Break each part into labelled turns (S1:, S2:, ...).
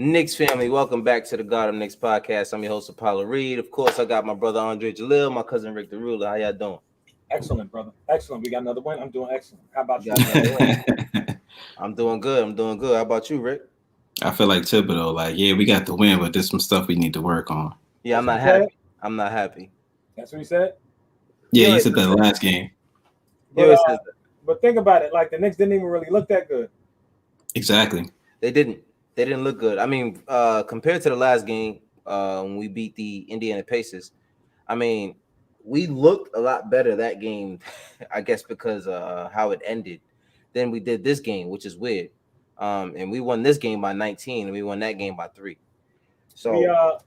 S1: Knicks family, welcome back to the God of Knicks podcast. I'm your host, Apollo Reed. Of course, I got my brother Andre Jalil, my cousin Rick the Ruler. How y'all doing?
S2: Excellent, brother. Excellent. We got another win. I'm doing excellent. How about
S1: You
S2: you?
S1: got another win. I'm doing good. I'm doing good. How about you, Rick?
S3: I feel like Thibodeau, yeah, we got the win, but there's some stuff we need to work on.
S1: Yeah, I'm
S2: That's what
S1: not
S2: he said?
S1: happy. I'm not happy.
S2: That's what he said.
S3: Yeah,
S1: You
S3: you
S1: always
S3: said that
S1: said that.
S3: last game.
S1: You
S2: But
S1: always said that.
S2: but think about it. Like the Knicks didn't even really look that good.
S3: Exactly.
S1: They didn't. They didn't look good. I mean, compared to the last game, when we beat the Indiana Pacers, I mean, we looked a lot better that game, I guess, because how it ended than we did this game, which is weird. And we won this game by 19, and we won that game by 3.
S2: We
S1: So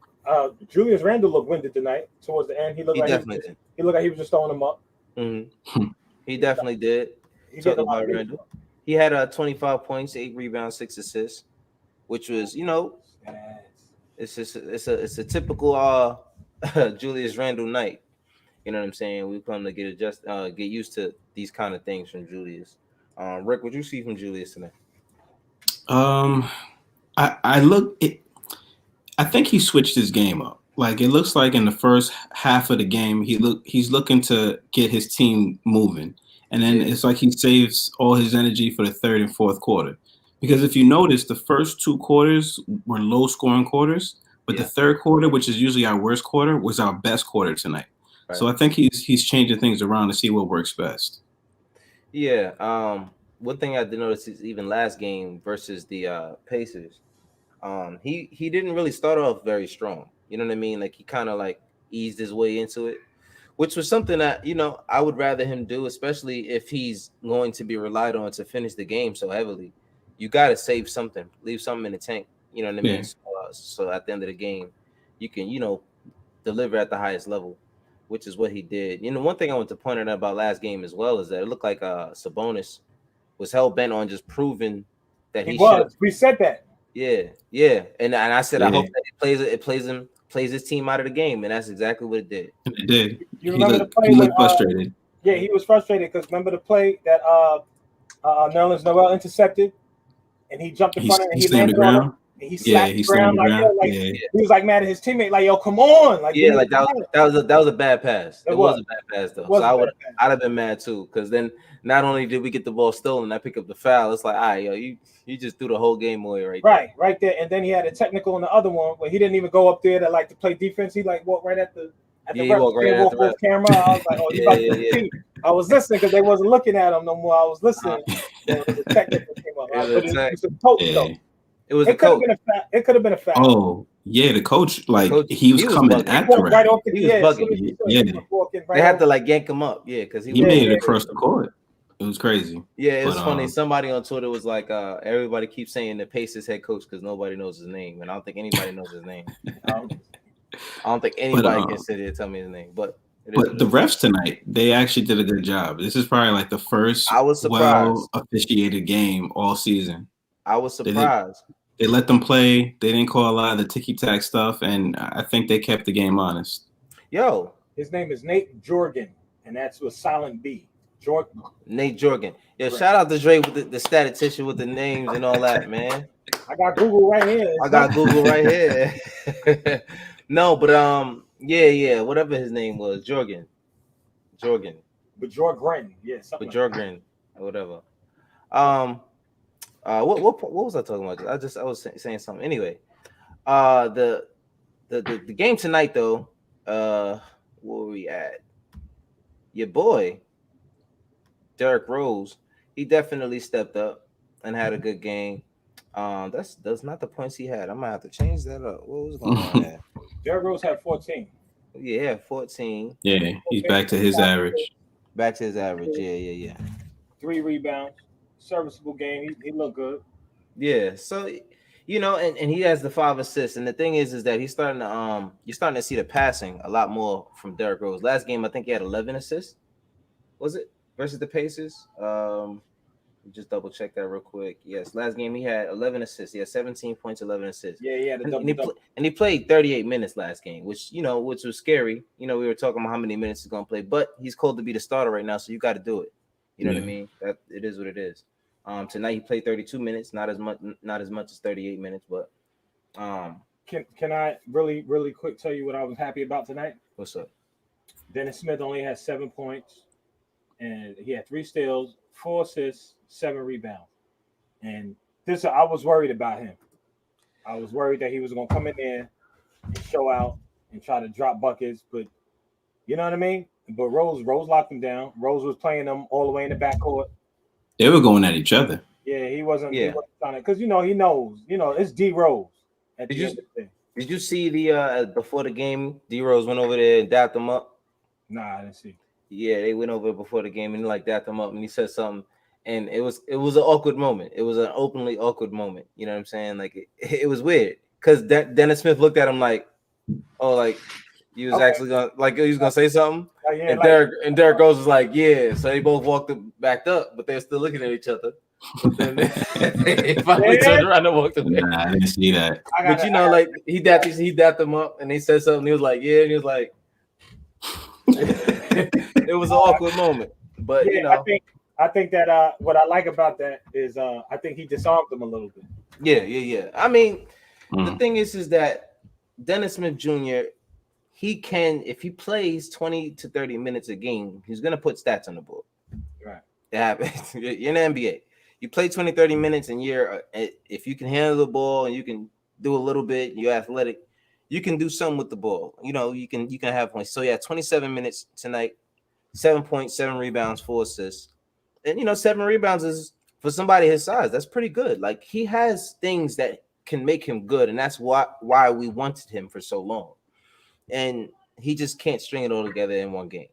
S2: Julius Randle looked winded tonight. Towards the end, he looked
S1: he
S2: like
S1: definitely did.
S2: he looked like he was just throwing them up.
S1: Mm-hmm. He definitely did.
S2: He
S1: Talk
S2: getting a lot
S1: about
S2: of beats.
S1: Randall. He had 25 points, 8 rebounds, 6 assists, which was, it's a typical Julius Randle night. You know what I'm saying? We come to get used to these kind of things from Julius. Rick, what you see from Julius today?
S3: I look. I think he switched his game up. Like it looks like in the first half of the game, he's looking to get his team moving, and then it's like he saves all his energy for the third and fourth quarter. Because if you notice, the first 2 quarters were low scoring quarters, but the third quarter, which is usually our worst quarter, was our best quarter tonight.
S1: Right.
S3: So I think he's changing things around to see what works best.
S1: Yeah. One thing I did notice is even last game versus the Pacers, he didn't really start off very strong. You know what I mean? Like he kind of like eased his way into it, which was something that I would rather him do, especially if he's going to be relied on to finish the game so heavily. You got to save something, leave something in the tank. You know what I mean?
S3: Yeah.
S1: So at the end of the game, you can deliver at the highest level, which is what he did. One thing I want to point out about last game as well is that it looked like Sabonis was hell bent on just proving that
S2: He
S1: he should.
S2: was. We said that.
S1: Yeah, and I said I
S3: Yeah.
S1: hope that plays his team out of the game, and that's exactly what it did.
S3: It did.
S2: You
S3: He
S2: remember the
S3: looked,
S2: play
S3: he
S2: when
S3: looked frustrated.
S2: yeah, he was frustrated because remember the play that Nerlens Noel intercepted and he jumped in
S3: He,
S2: front of him and
S3: he
S2: he
S3: slammed the
S2: landed on him
S3: ground.
S2: and he
S3: Yeah,
S2: slapped
S3: he
S2: the
S3: slammed
S2: ground
S3: the
S2: like
S3: ground.
S2: yo,
S3: Yeah.
S2: he was like mad at his teammate, like yo, come on, like
S1: Yeah, like that was a bad pass. It was a bad pass though.
S2: Was
S1: So
S2: a bad pass.
S1: I'd have been mad too, because then not only did we get the ball stolen, I pick up the foul. It's like, all right, yo, you just threw the whole game away
S2: right there. And then he had a technical in the other one where he didn't even go up there to play defense. He like walked right at the
S1: He walked right at the ref.
S2: camera. I was like, oh, he about to compete. I was listening because they wasn't looking at him no more. I was listening. The technical came up.
S1: It was
S2: But
S1: a
S2: it
S1: tech.
S2: was a coach
S3: Yeah.
S2: though.
S1: It was
S2: It
S1: the
S2: could have
S1: coach.
S2: been a foul. It could have been a foul.
S3: Oh, yeah, the coach, he was
S1: he was
S3: coming
S1: bugging.
S3: at
S2: He
S3: the
S2: walked right
S3: ref.
S2: off the
S1: He was bugging.
S2: Yeah.
S1: They had to like yank him up, because
S3: He made it across the court. It was crazy.
S1: Yeah, it was
S3: But,
S1: funny. Somebody on Twitter was like, everybody keeps saying the Pacers head coach because nobody knows his name, and I don't think anybody knows his name. I don't think anybody can sit here and tell me his name. But
S3: the refs tonight, they actually did a good job. This is probably like the first
S1: I was surprised.
S3: well officiated game all season.
S1: I was surprised.
S3: They let them play. They didn't call a lot of the ticky-tack stuff, and I think they kept the game honest.
S1: Yo,
S2: his name is Nate Jorgen, and that's with silent B.
S1: Nate Jorgen. Yeah, right. Shout out to Dre with the statistician with the names and all that, man.
S2: I got Google right here.
S1: Google right here. No, but yeah, whatever his name was, Jorgen.
S2: But Jorgen, yeah, something.
S1: But Jorgen, or whatever. What was I talking about? I was saying something. Anyway, the game tonight though, where were we at? Your boy, Derrick Rose, he definitely stepped up and had a good game. That's not the points he had. I might have to change that up. What was going on there?
S2: Derrick Rose had 14.
S1: Yeah, 14.
S3: Yeah, he's back to his average.
S1: Back to his average. Yeah.
S2: 3 rebounds, serviceable game. He looked good.
S1: Yeah, so and he has the 5 assists. And the thing is that he's starting to you're starting to see the passing a lot more from Derrick Rose. Last game, I think he had 11 assists. Was it versus the Pacers? Just double check that real quick. Yes, last game he had 11 assists. He had 17 points, 11 assists.
S2: Yeah, he had a double.
S1: And he played 38 minutes last game, which was scary. We were talking about how many minutes he's gonna play, but he's called to be the starter right now, so you got to do it. You know what I mean? That it is what it is. Tonight he played 32 minutes, not as much as 38 minutes, but
S2: Can I really quick tell you what I was happy about tonight?
S1: What's up?
S2: Dennis Smith only had 7 points, and he had 3 steals, 4 assists, 7 rebounds. And this, I was worried about him. I was worried that he was going to come in there and show out and try to drop buckets, but you know what I mean? But Rose locked him down. Rose was playing them all the way in the backcourt.
S3: They were going at each other.
S2: Yeah, he wasn't trying to, because he knows, it's D Rose at the end of the day.
S1: Did you see the before the game, D Rose went over there and dapped him up?
S2: Nah, I didn't see.
S1: Yeah, they went over before the game and like dapped him up, and he said something, and it was an awkward moment. It was an openly awkward moment. You know what I'm saying? Like it was weird because Dennis Smith looked at him like, oh, like he was actually gonna he was gonna say something, and Derrick Rose was like, yeah. So they both backed up, but they're still looking at each other. But then they finally turned around and walked away.
S3: Nah, I didn't see that.
S1: But he dapped him up, and he said something. He was like, yeah, and he was like. It was an awkward moment, but
S2: I think that what I like about that is I think he disarmed them a little bit.
S1: Yeah. I mean, the thing is that Dennis Smith Jr. he can, if he plays 20 to 30 minutes a game, he's gonna put stats on the board.
S2: Right.
S1: It happens. You're in the NBA. You play 20, 30 minutes, and if you can handle the ball and you can do a little bit, you're athletic. You can do something with the ball. You can have points. So yeah, 27 minutes tonight, 7 points, 7 rebounds, 4 assists. And 7 rebounds is for somebody his size. That's pretty good. Like he has things that can make him good, and that's why we wanted him for so long. And he just can't string it all together in one game.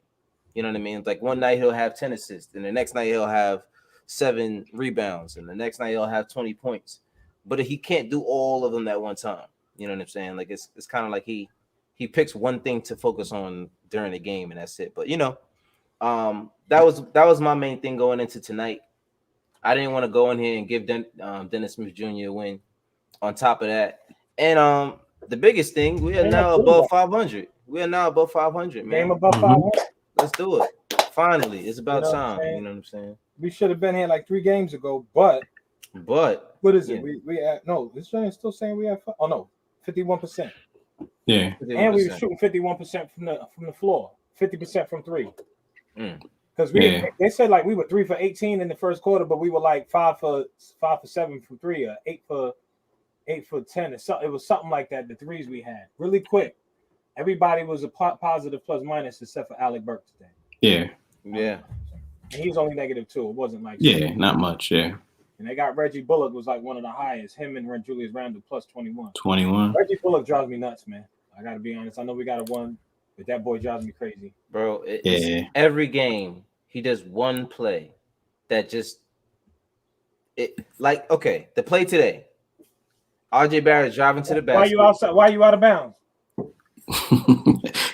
S1: You know what I mean? It's like one night he'll have 10 assists, and the next night he'll have 7 rebounds, and the next night he'll have 20 points. But he can't do all of them at one time. You know what I'm saying? Like it's kind of like he picks one thing to focus on during the game, and that's it. But that was my main thing going into tonight. I didn't want to go in here and give Dennis Smith Jr. a win. On top of that, and the biggest thing, we are now above 500. We are now above 500, man.
S2: Game above 500.
S1: Let's do it. Finally, it's about time. You know what I'm saying?
S2: We should have been here like 3 games ago, but what is it? We at this is still saying we have 51%.
S3: Yeah,
S2: 51%. And we were shooting 51% from the floor, 50% from 3. Because they said like we were 3 for 18 in the first quarter, but we were like 5 for 7 from 3, or 8 for 10. It was something like that. The threes we had really quick. Everybody was a positive plus minus except for Alec Burke today.
S1: Yeah.
S2: And he was only -2. It wasn't like
S3: not much. Yeah.
S2: And they got Reggie Bullock was like one of the highest. Him and Julius Randle plus 21.
S3: 21.
S2: Reggie Bullock drives me nuts, man. I gotta be honest. I know we got a 1, but that boy drives me crazy,
S1: bro. Every game he does one play that just the play today. RJ Barrett driving to the basket.
S2: Why you outside? Why you out of bounds?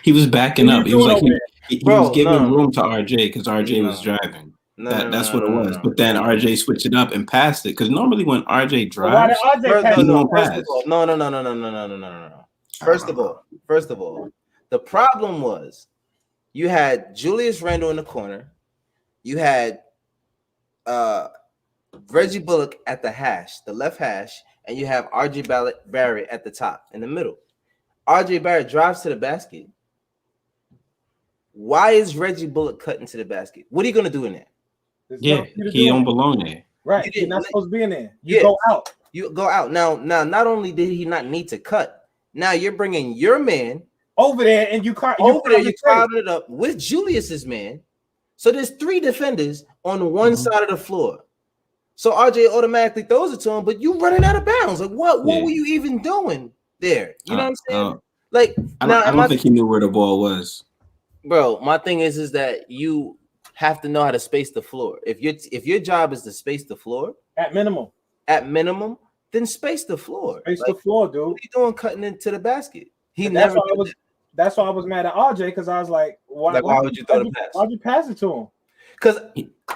S3: He was backing up. He was like he was giving room to RJ because RJ was driving. That's what it was. But then RJ switched it up and passed it because normally when RJ drives, he won't pass.
S1: No. First of all, the problem was you had Julius Randle in the corner, you had Reggie Bullock at the left hash, and you have RJ Barrett at the top in the middle. RJ Barrett drives to the basket. Why is Reggie Bullock cutting to the basket? What are you gonna do in there?
S3: He don't belong there.
S2: Right, you're not supposed to be in there. You go out.
S1: You go out. Now, not only did he not need to cut, now you're bringing your man
S2: over there, and you crowded
S1: it up with Julius's man. So there's 3 defenders on one side of the floor. So RJ automatically throws it to him, but you running out of bounds. Like what were you even doing there? You know what I'm saying?
S3: I don't think he knew where the ball was.
S1: Bro, my thing is that you have to know how to space the floor. If your job is to space the floor,
S2: at minimum,
S1: then space the floor.
S2: Space the floor, dude.
S1: What are you doing cutting into the basket?
S2: That's why I was mad at RJ because I was like, why
S1: would you throw the pass?
S2: Why'd you pass it to him?
S1: Because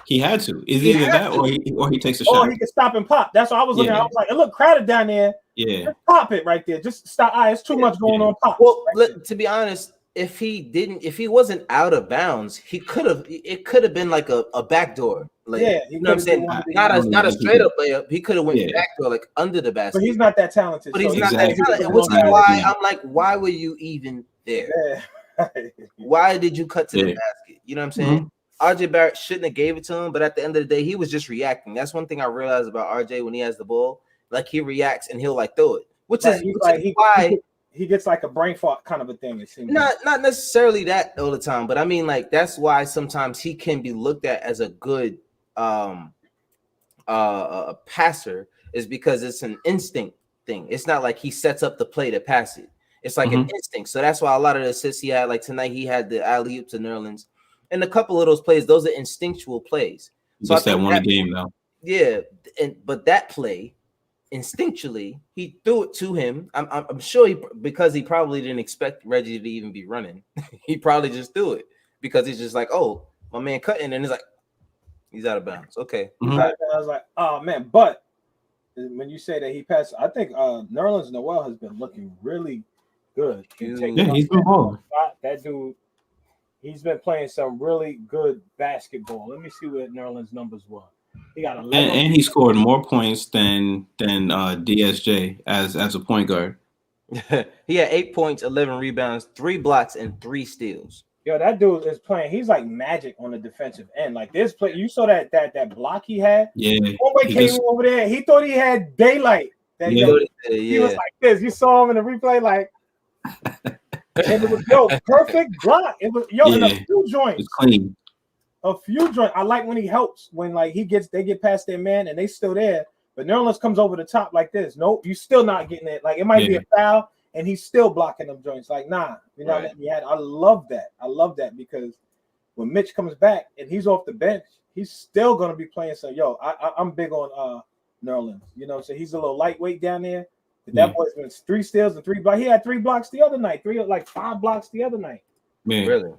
S3: he had to. Is either that or he takes a shot.
S2: Or he can stop and pop. That's what I was looking at. I was like, it looked crowded down there.
S3: Yeah.
S2: Just pop it right there. Just stop. It's too much going on. Pop.
S1: Well, to be honest, if he wasn't out of bounds, it could have been like a backdoor. Like,
S2: Yeah,
S1: you know what I'm saying?
S3: I don't
S1: Not a
S3: think he
S1: straight
S3: can.
S1: up layup. He could have went
S3: Yeah.
S1: back to like under the basket.
S2: but he's not that talented.
S1: But he's
S2: so
S1: not
S3: Exactly.
S1: that talented,
S2: put
S1: which
S2: him
S1: is
S2: on
S1: why
S3: Yeah.
S1: I'm like, why were you even there?
S2: that.
S1: Why did you cut to the
S3: Yeah.
S1: basket? You know what I'm saying? RJ Barrett shouldn't have gave it to him, but at the end of the day, he was just reacting. That's one thing I realized about RJ when he has the ball. Like he reacts and he'll like throw it, which
S2: Right,
S1: is
S2: he's
S1: which
S2: like
S1: is why
S2: he gets like a brain fart kind of a thing. It seems
S1: not necessarily that all the time, but I mean like that's why sometimes he can be looked at as a good a passer is because it's an instinct thing. It's not like he sets up the play to pass it. It's like an instinct. So that's why a lot of the assists he had, like tonight, he had the alley oop to Nerlens, and a couple of those plays. Those are instinctual plays. So
S3: Just
S1: I
S3: that
S1: think
S3: one game though.
S1: yeah, but that play, instinctually, he threw it to him. I'm sure because he probably didn't expect Reggie to even be running. He probably just threw it because he's just like, oh, my man cutting, and it's like he's out of bounds. Okay,
S2: I was like, oh man, but when you say that he passed, I think Nerlens Noel has been looking really good.
S3: Yeah, he's been balling.
S2: That dude, he's been playing some really good basketball. Let me see what Nerlens' numbers were. He got 11.
S3: And he scored more points than DSJ as a point guard.
S1: He had 8 points, 11 rebounds, 3 blocks, and 3 steals.
S2: Yo, that dude is playing. He's like magic on the defensive end. Like this play, you saw that block he had.
S3: Yeah,
S2: Homeboy came over there. He thought he had daylight. That he was like this. You saw him in the replay, like, and it was perfect block. It was in a few joints.
S3: It's clean.
S2: A few joints. I like when he helps when like they get past their man and they still there. But Nerlens comes over the top like this. Nope, you still not getting it. Like it might be a foul. And he's still blocking them joints. Like, nah, you're not letting me have it. I love that. I love that because when Mitch comes back and he's off the bench, he's still gonna be playing. So, I'm big on Nerlens. You know, so he's a little lightweight down there. But that boy's been 3 steals and 3 blocks. He had 3 blocks the other night. 5 blocks the other night.
S3: Man.
S1: Really?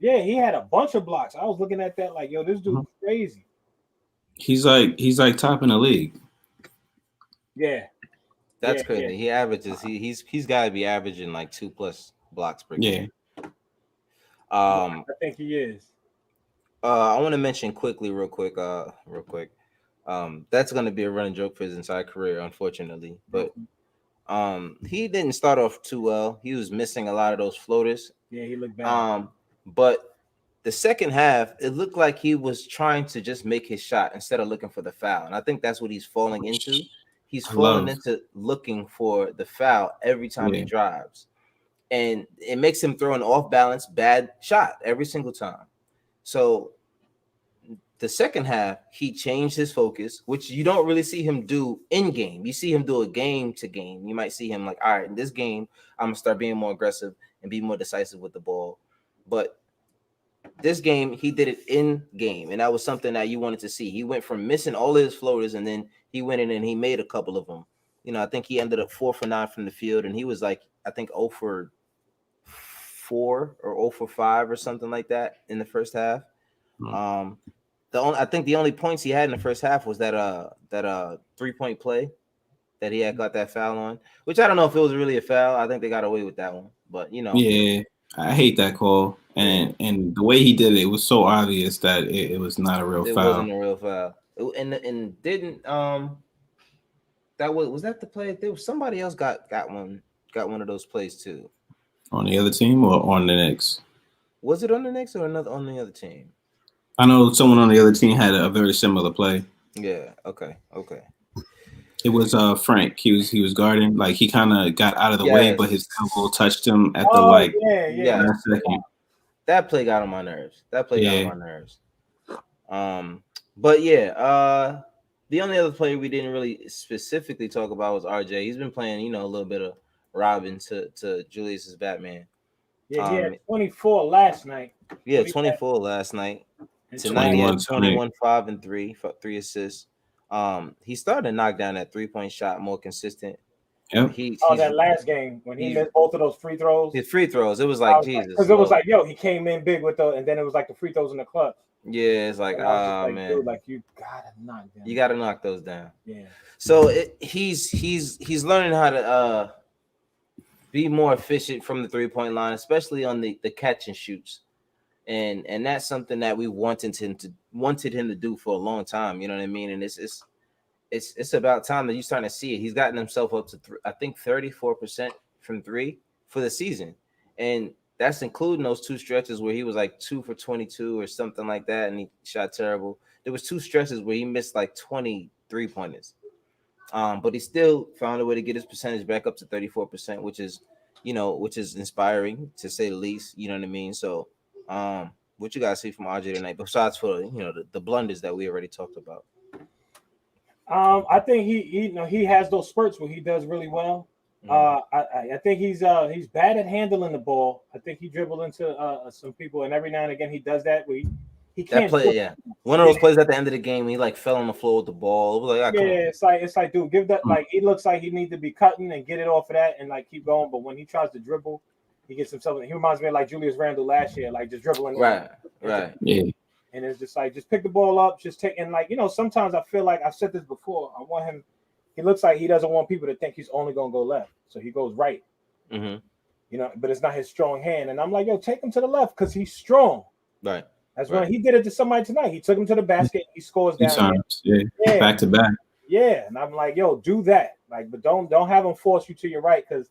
S2: Yeah, he had a bunch of blocks. I was looking at that like, this dude's crazy.
S3: He's like top in the league.
S2: Yeah.
S1: That's crazy. Yeah. He averages. He's got to be averaging like 2+ blocks per game.
S2: I think he is.
S1: I want to mention real quick. That's going to be a running joke for his entire career, unfortunately. But he didn't start off too well. He was missing a lot of those floaters.
S2: Yeah, he looked bad.
S1: But the second half, it looked like he was trying to just make his shot instead of looking for the foul, and I think that's what he's falling into. He's falling into looking for the foul every time he drives. And it makes him throw an off-balance bad shot every single time. So the second half, he changed his focus, which you don't really see him do in game. You see him do a game to game. You might see him like, all right, in this game, I'm going to start being more aggressive and be more decisive with the ball. But this game, he did it in game, and that was something that you wanted to see. He went from missing all of his floaters, and then he went in and he made a couple of them. You know, I think he ended up 4 for 9 from the field, and he was like, I think 0 for 4 or 0 for 5 or something like that in the first half. I think the only points he had in the first half was that 3-point play that he had got that foul on, which I don't know if it was really a foul. I think they got away with that one, but you know.
S3: Yeah, I hate that call. And the way he did it, it was so obvious that it was not a real foul.
S1: It wasn't a real foul. And didn't that was that the play? There was somebody else got one of those plays too.
S3: On the other team or on the Knicks?
S1: Was it on the Knicks or another on the other team?
S3: I know someone on the other team had a very similar play.
S1: Yeah. Okay.
S3: It was Frank. He was guarding. Like he kind of got out of the way, but his elbow touched him at the last second.
S1: That play got on my nerves. Got on my nerves. But yeah, the only other player we didn't really specifically talk about was RJ. He's been playing, a little bit of Robin to Julius's Batman.
S2: Yeah, he had 24 last night.
S1: Yeah, 24 last night. Tonight he had 21, 5 and 3 for 3 assists. He started to knock down that 3-point shot more consistent.
S3: Yep.
S2: That last game when he missed both of those free throws.
S1: His free throws, it was like Jesus.
S2: Because it was like, he came in big with and then it was like the free throws in the clutch.
S1: Yeah, it's like, man,
S2: dude, like you gotta knock down.
S1: You gotta knock those down.
S2: Yeah.
S1: So he's learning how to be more efficient from the 3-point line, especially on the catch and shoots. and that's something that we wanted him to do for a long time. You know what I mean? And it's about time that you're starting to see it. He's gotten himself up to I think 34% from three for the season, and that's including those two stretches where he was like 2 for 22 or something like that, and he shot terrible. There was two stretches where he missed like 23 pointers, but he still found a way to get his percentage back up to 34%, which is inspiring to say the least. You know what I mean? So, what you guys see from RJ tonight, besides for the blunders that we already talked about?
S2: I think he has those spurts where he does really well. I think he's bad at handling the ball. I think he dribbled into some people, and every now and again he does that where he
S1: That
S2: can't.
S1: play, yeah. One of those plays at the end of the game, he like fell on the floor with the ball. It was like, come on.
S2: It's like, dude, give that. Like, he looks like he needs to be cutting and get it off of that and like keep going. But when he tries to dribble, he gets himself. He reminds me of like Julius Randle last year, like just dribbling.
S1: Right.
S3: Yeah.
S2: And it's just like, just pick the ball up, just take. And like, sometimes I feel like I've said this before. I want him. He looks like he doesn't want people to think he's only gonna go left, so he goes right.
S1: Mm-hmm.
S2: But it's not his strong hand. And I'm like, yo, take him to the left because he's strong.
S1: Right.
S2: That's when he did it to somebody tonight. He took him to the basket. He scores down.
S3: Times, yeah, back to back.
S2: Yeah, and I'm like, yo, do that. Like, but don't have him force you to your right because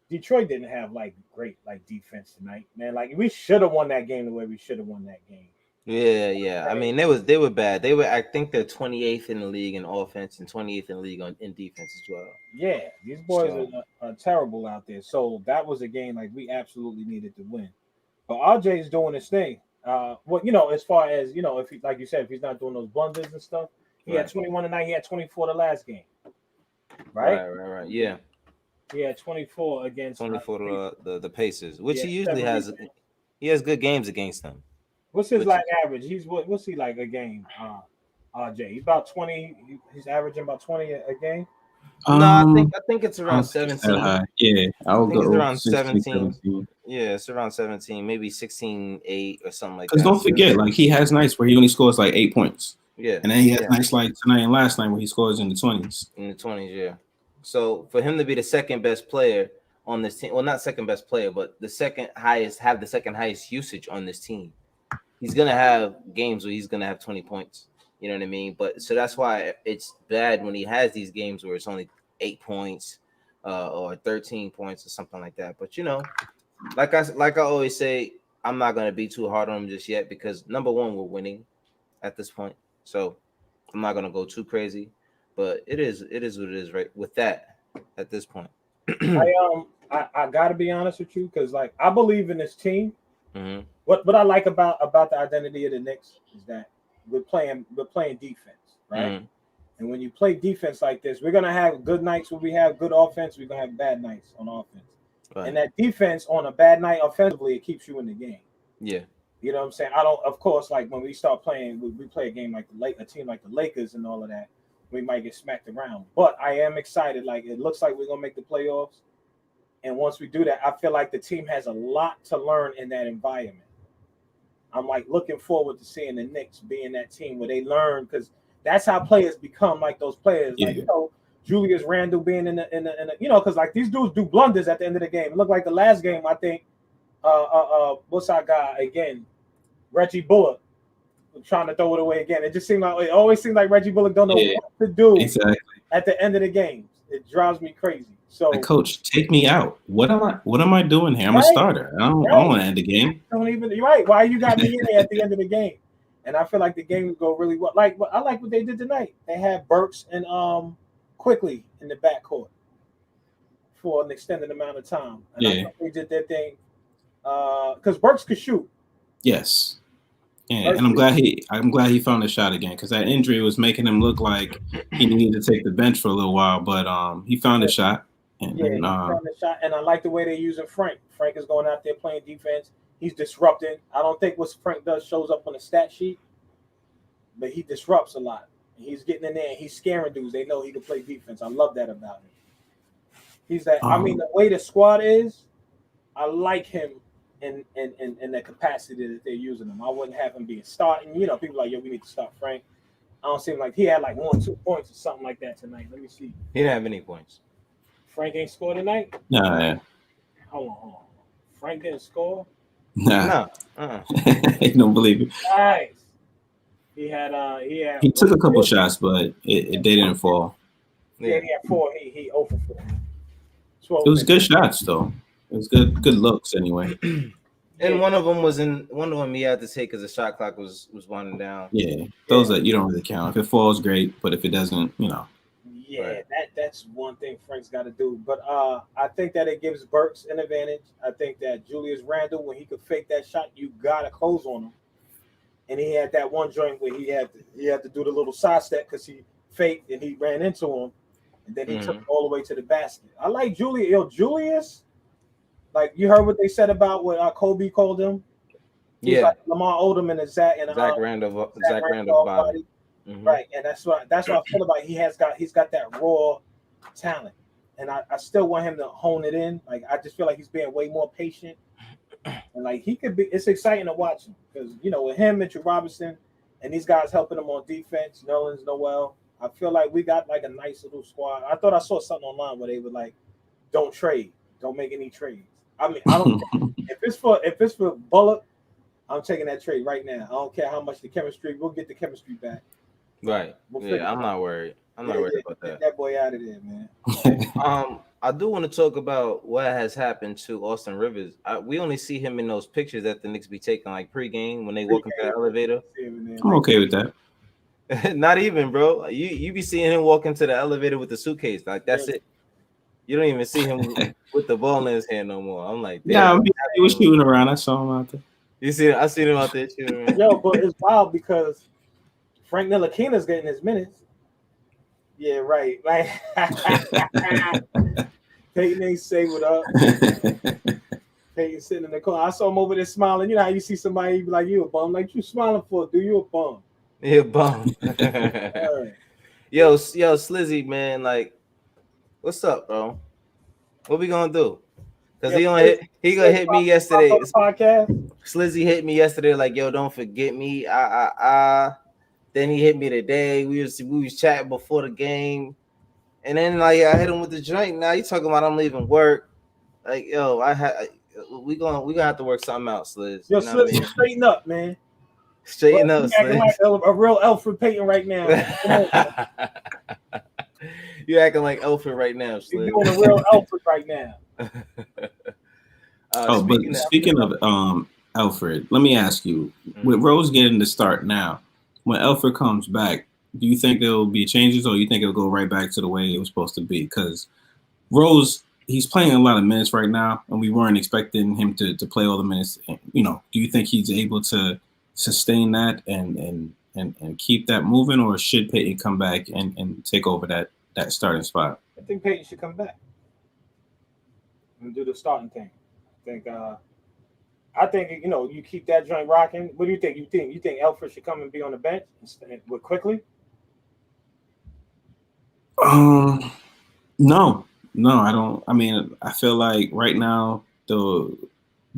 S2: Detroit didn't have like great like defense tonight, man. Like, we should have won that game the way we should have won that game.
S1: Yeah. I mean, they were bad. I think they're 28th in the league in offense and 28th in the league in defense as well.
S2: Yeah, these boys are terrible out there. So that was a game like we absolutely needed to win. But RJ is doing his thing. As far as if he, like you said, if he's not doing those blunders and stuff, he had 21 tonight. He had 24 the last game.
S1: Right. Yeah.
S2: He had 24 against
S1: 24 the Pacers, which he usually has. He has good games against them.
S2: What's his average? What's he like a game? RJ, he's about 20. He's averaging about 20 a game.
S1: No, I think it's around 17.
S3: Yeah,
S1: I think it's around 17. Yeah, it's around 17, maybe 16-8 or something like that.
S3: Because don't forget, like he has nights where he only scores like 8 points.
S1: Yeah,
S3: and then he has nights like tonight and last night where he scores in the 20s.
S1: In the 20s, yeah. So for him to be the second best player on this team, well, not second best player, but the second highest usage on this team, he's gonna have games where he's gonna have 20 points. You know what I mean? But so that's why it's bad when he has these games where it's only 8 points or 13 points or something like that. But like I always say, I'm not gonna be too hard on him just yet because number one, we're winning at this point, so I'm not gonna go too crazy. But it is what it is, right? With that, at this point,
S2: I gotta be honest with you because like I believe in this team.
S1: Mm-hmm.
S2: What I like about the identity of the Knicks is that we're playing defense, right? Mm-hmm. And when you play defense like this, we're gonna have good nights where we have good offense. We're gonna have bad nights on offense, right. And that defense on a bad night offensively, it keeps you in the game.
S1: Yeah,
S2: you know what I'm saying. I don't, of course, like when we start playing, we play a game like a team like the Lakers and all of that, we might get smacked around. But I am excited. Like it looks like we're gonna make the playoffs, and once we do that, I feel like the team has a lot to learn in that environment. I'm like looking forward to seeing the Knicks being that team where they learn because that's how players become like those players. Yeah. Like Julius Randle being in the because like these dudes do blunders at the end of the game. It looked like the last game, I think. What's our guy again? Reggie Bullock trying to throw it away again. It always seems like Reggie Bullock don't know what to do at the end of the game. It drives me crazy. So,
S3: coach, take me out. What am I doing here? I'm a starter. I don't want to end the game.
S2: You're right. Why you got me in there at the end of the game? And I feel like the game would go really well. I like what they did tonight. They had Burks and Quickly in the backcourt for an extended amount of time. And I thought they did their thing because Burks could shoot.
S3: Yes. Yeah, and I'm glad he found a shot again because that injury was making him look like he needed to take the bench for a little while. But he found a shot.
S2: He found a shot, and I like the way they're using Frank. Frank is going out there playing defense. He's disrupting. I don't think what Frank does shows up on the stat sheet, but he disrupts a lot. He's getting in there and he's scaring dudes. They know he can play defense. I love that about him. He's that. I mean, the way the squad is, I like him in the capacity that they're using him. I wouldn't have him being starting. People are like, yo, we need to start Frank. I don't seem like he had like 1-2 points or something like that tonight. Let me see.
S1: He didn't have any points.
S2: Frank ain't scored tonight?
S3: No, yeah.
S2: Hold on. Frank didn't score?
S3: Nah,
S1: No.
S3: I don't believe it.
S2: Nice. He had
S3: He took a couple shots, but they didn't fall.
S2: yeah,
S1: Yeah.
S2: he had 4. He 0 for 4. 12
S3: It was
S2: minutes.
S3: good shots though. It was good looks anyway.
S1: And
S2: Yeah,
S1: one of them was in one of them he had to take because the shot clock was winding down.
S3: Yeah, those that you don't really count. If it falls, great, but if it doesn't,
S2: yeah,
S1: Right.
S2: that's one thing Frank's got to do. But I think that it gives Burks an advantage. I think that Julius Randle, when he could fake that shot, you gotta close on him. And he had that one joint where he had to do the little side step because he faked and he ran into him, and then he took it all the way to the basket. I like Julius. Yo, Julius, like you heard what they said about what Kobe called him. He's like Lamar Odom and Zach
S1: Randolph
S2: body. Right, and that's what I feel about. He's got that raw talent, and I still want him to hone it in. Like I just feel like he's being way more patient, and like he could be. It's exciting to watch him because with him, Mitchell Robinson, and these guys helping him on defense, Noel. I feel like we got like a nice little squad. I thought I saw something online where they were like, "Don't trade, don't make any trades." I mean, I don't. If it's for Bullock, I'm taking that trade right now. I don't care how much the chemistry. We'll get the chemistry back.
S1: Right. I'm not worried. I'm not worried about that.
S2: Get that boy out of there, man.
S1: I do want to talk about what has happened to Austin Rivers. We only see him in those pictures that the Knicks be taking, like pregame when they walk into the elevator.
S3: I'm okay with that.
S1: Not even, bro. You be seeing him walk into the elevator with the suitcase. Like that's it. You don't even see him with the ball in his hand no more. I'm like,
S3: yeah, he was shooting around. I saw him out there.
S1: You see, I seen him out there shooting around.
S2: Yo, but it's wild because Frank Ntilikina's getting his minutes. Yeah, right. Like Peyton ain't say what up. Peyton sitting in the corner. I saw him over there smiling. You know how you see somebody be like, "You a bum?" Like you smiling for? Do you a bum?
S1: Yeah, bum. Yo, Slizzy, man. Like, what's up, bro? What we gonna do? Because he gonna hit me yesterday.
S2: Podcast.
S1: Slizzy hit me yesterday. Like, yo, don't forget me. Then he hit me today. We was chatting before the game, and then like I hit him with the drink. Now you talking about I'm leaving work. Like, yo, we gonna have to work something out, Sliz.
S2: Yo,
S1: you know what I mean?
S2: Straighten up, man.
S1: Straighten up,
S2: acting like a real Alfred Payton right now.
S1: You acting like Alfred right now, Sliz.
S2: You're doing a real Alfred right now.
S3: Speaking of Alfred, let me ask you: with Rose getting the start now, when Alfred comes back, do you think there will be changes, or you think it'll go right back to the way it was supposed to be? Because Rose, he's playing a lot of minutes right now, and we weren't expecting him to play all the minutes. Do you think he's able to sustain that and keep that moving, or should Peyton come back and take over that starting spot?
S2: I think Peyton should come back and do the starting thing. I think you keep that joint rocking. What do you think? You think Alfred should come and be on the bench with quickly?
S3: No, I don't. I mean, I feel like right now the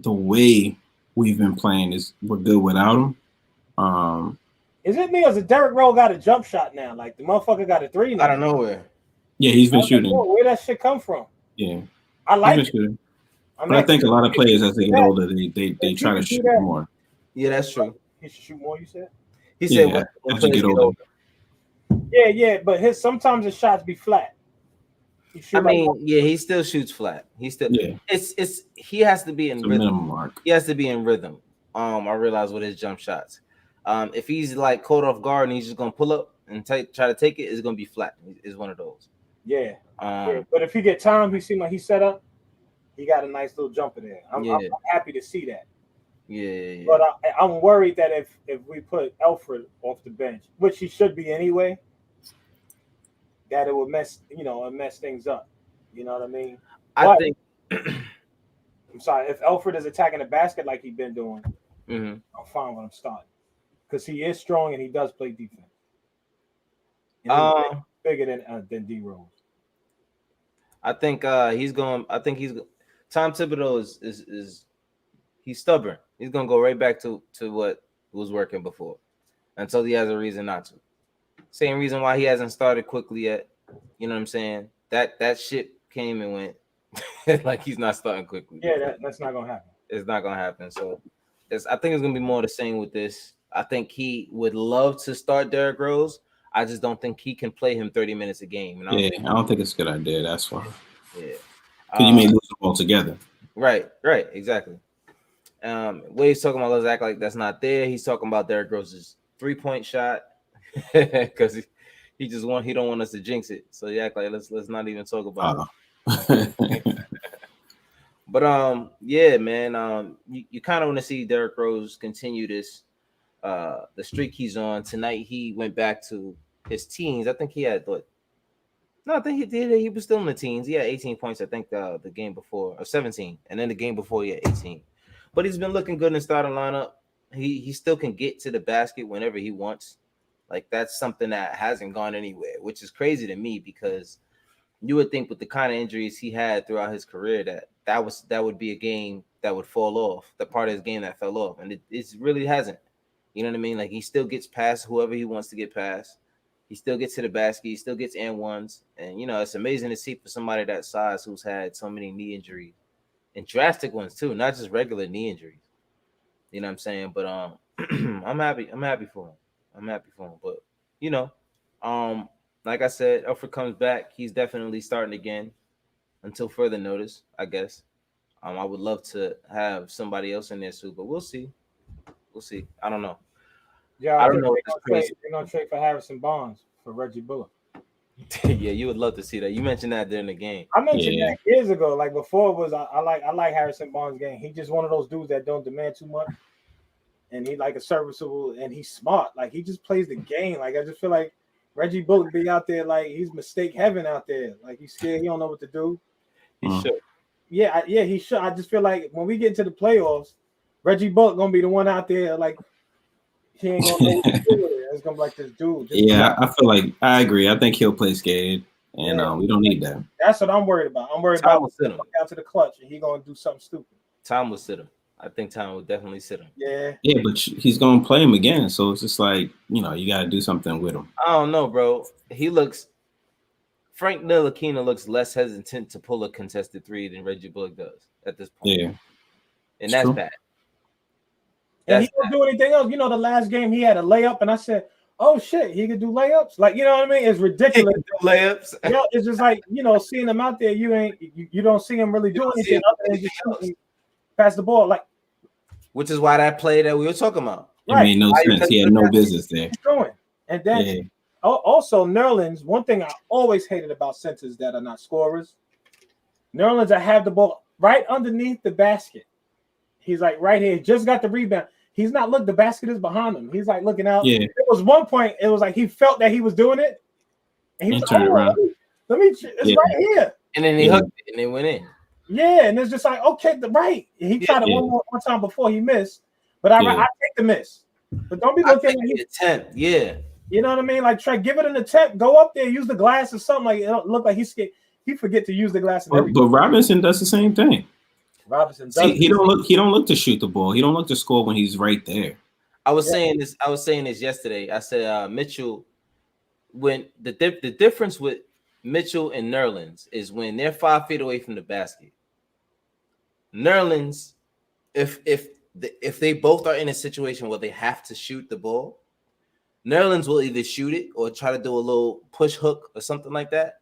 S3: way we've been playing we're good without him.
S2: Is it me or is it Derrick Rose got a jump shot now? Like the motherfucker got a 3 now.
S1: Out of nowhere.
S3: Yeah, he's been shooting.
S2: Where that shit come from?
S3: Yeah,
S2: I like it.
S3: But I think a lot of players as they get older, they try to shoot more.
S1: Yeah, that's true.
S2: He should shoot more. You said.
S1: He said
S3: as you get older.
S2: Yeah, but sometimes his shots be flat.
S1: He still shoots flat. He still he has to be in rhythm. Mark. He has to be in rhythm. I realize with his jump shots. If he's like caught off guard and he's just gonna pull up and try to take it, it's gonna be flat. It's one of those.
S2: Yeah. But if he get time, he seemed like he set up. He got a nice little jumper there. I'm happy to see that.
S1: Yeah.
S2: But I'm worried that if we put Alfred off the bench, which he should be anyway, that it would mess things up. You know what I mean?
S1: I think.
S2: I'm sorry. If Alfred is attacking the basket like he's been doing,
S1: I'm
S2: fine when I'm starting because he is strong and he does play defense. And he's bigger than D Rose.
S1: I think he's going. Tom Thibodeau is he's stubborn. He's gonna go right back to what was working before until he has a reason not to. Same reason why he hasn't started quickly yet. You know what I'm saying? That shit came and went. Like he's not starting quickly.
S2: Yeah, that's not gonna happen.
S1: It's not gonna happen. So I think it's gonna be more the same with this. I think he would love to start Derrick Rose. I just don't think he can play him 30 minutes a game. And
S3: Yeah, I don't think it's a good idea. That's why.
S1: yeah.
S3: Because you may lose them altogether.
S1: Right, exactly. What he's talking about, let's act like that's not there. He's talking about Derrick Rose's 3-point shot because he don't want us to jinx it. So he act like let's not even talk about it. But yeah, man. You kind of want to see Derrick Rose continue this the streak he's on. Tonight he went back to his teens. I think he had what? No, I think he did. He was still in the teens. He had 18 points, I think, the game before, or 17, and then the game before he had 18. But he's been looking good in the starting lineup. He still can get to the basket whenever he wants. Like that's something that hasn't gone anywhere, which is crazy to me because you would think with the kind of injuries he had throughout his career that would be a game that would fall off, the part of his game that fell off, and it really hasn't. You know what I mean? Like he still gets past whoever he wants to get past. He still gets to the basket. He still gets and ones. And, it's amazing to see for somebody that size who's had so many knee injuries and drastic ones too, not just regular knee injuries. You know what I'm saying? But I'm happy. I'm happy for him. But, like I said, Alfred comes back. He's definitely starting again until further notice, I guess. I would love to have somebody else in there too, but we'll see. I don't know.
S2: Yeah,
S1: I don't know.
S2: They're gonna trade for Harrison Barnes for Reggie Bullock.
S1: Yeah, you would love to see that. You mentioned that during the game.
S2: I mentioned that years ago. Like before, it was I like Harrison Barnes' game. He's just one of those dudes that don't demand too much, and he like a serviceable and he's smart. Like he just plays the game. Like I just feel like Reggie Bullock be out there like he's mistake heaven out there. Like he's scared. He don't know what to do.
S1: He should.
S2: Yeah, he should. I just feel like when we get into the playoffs, Reggie Bullock gonna be the one out there like. He ain't gonna know what to do with it. It's gonna be like this dude.
S3: I feel like I agree. I think he'll play scared, and we don't need that.
S2: That's what I'm worried about. I'm worried about him out to the clutch, and he gonna do something stupid.
S1: Tom will sit him. I think Tom will definitely sit him.
S2: Yeah,
S3: but he's gonna play him again, so it's just like you got to do something with him.
S1: I don't know, bro. Frank Ntilikina looks less hesitant to pull a contested three than Reggie Bullock does at this point.
S3: Yeah,
S1: and that's bad.
S2: And he don't do anything else. The last game he had a layup, and I said, "Oh shit, he could do layups." Like, you know what I mean? It's ridiculous.
S1: Layups.
S2: It's just like seeing him out there. You don't see him really doing anything other than just pass the ball. Like,
S1: which is why that play that we were talking about.
S3: It made no sense. He had no business there.
S2: And then also Nerlens. One thing I always hated about centers that are not scorers. Nerlens, I have the ball right underneath the basket. He's like right here, just got the rebound. He's not the basket is behind him. He's like looking out.
S3: Yeah.
S2: It was one point, it was like he felt that he was doing it. And he
S3: turned around.
S2: Let me it's right here.
S1: And then he hooked it and it went in.
S2: Yeah, and it's just like, okay, He tried it one time before he missed. But I take the miss. But don't be looking at the
S1: attempt. Yeah.
S2: You know what I mean? Like try give it an attempt. Go up there, use the glass or something. Like it don't look like he's scared. He forget to use the glass.
S3: But Robinson does the same thing.
S2: Robinson
S3: does. He don't look to shoot the ball. He don't look to score when he's right there.
S1: I was saying this yesterday. I said Mitchell, when the difference with Mitchell and Nerlens is when they're 5 feet away from the basket. Nerlens, if they both are in a situation where they have to shoot the ball, Nerlens will either shoot it or try to do a little push hook or something like that.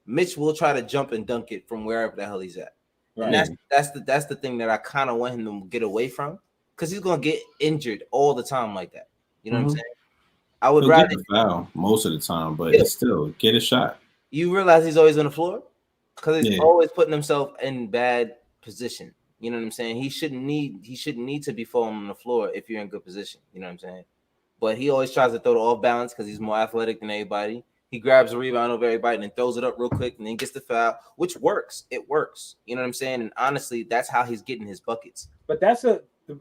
S1: Mitch will try to jump and dunk it from wherever the hell he's at. Right. And that's the thing that I kind of want him to get away from, because he's gonna get injured all the time like that. You know what I'm saying? I would rather
S3: get the foul most of the time, but still get a shot.
S1: You realize he's always on the floor because he's always putting himself in bad position. You know what I'm saying? He shouldn't need to be falling on the floor if you're in good position. You know what I'm saying? But he always tries to throw it off balance because he's more athletic than everybody. He grabs a rebound over everybody and then throws it up real quick and then gets the foul, which works. It works. You know what I'm saying? And honestly, that's how he's getting his buckets.
S2: But that's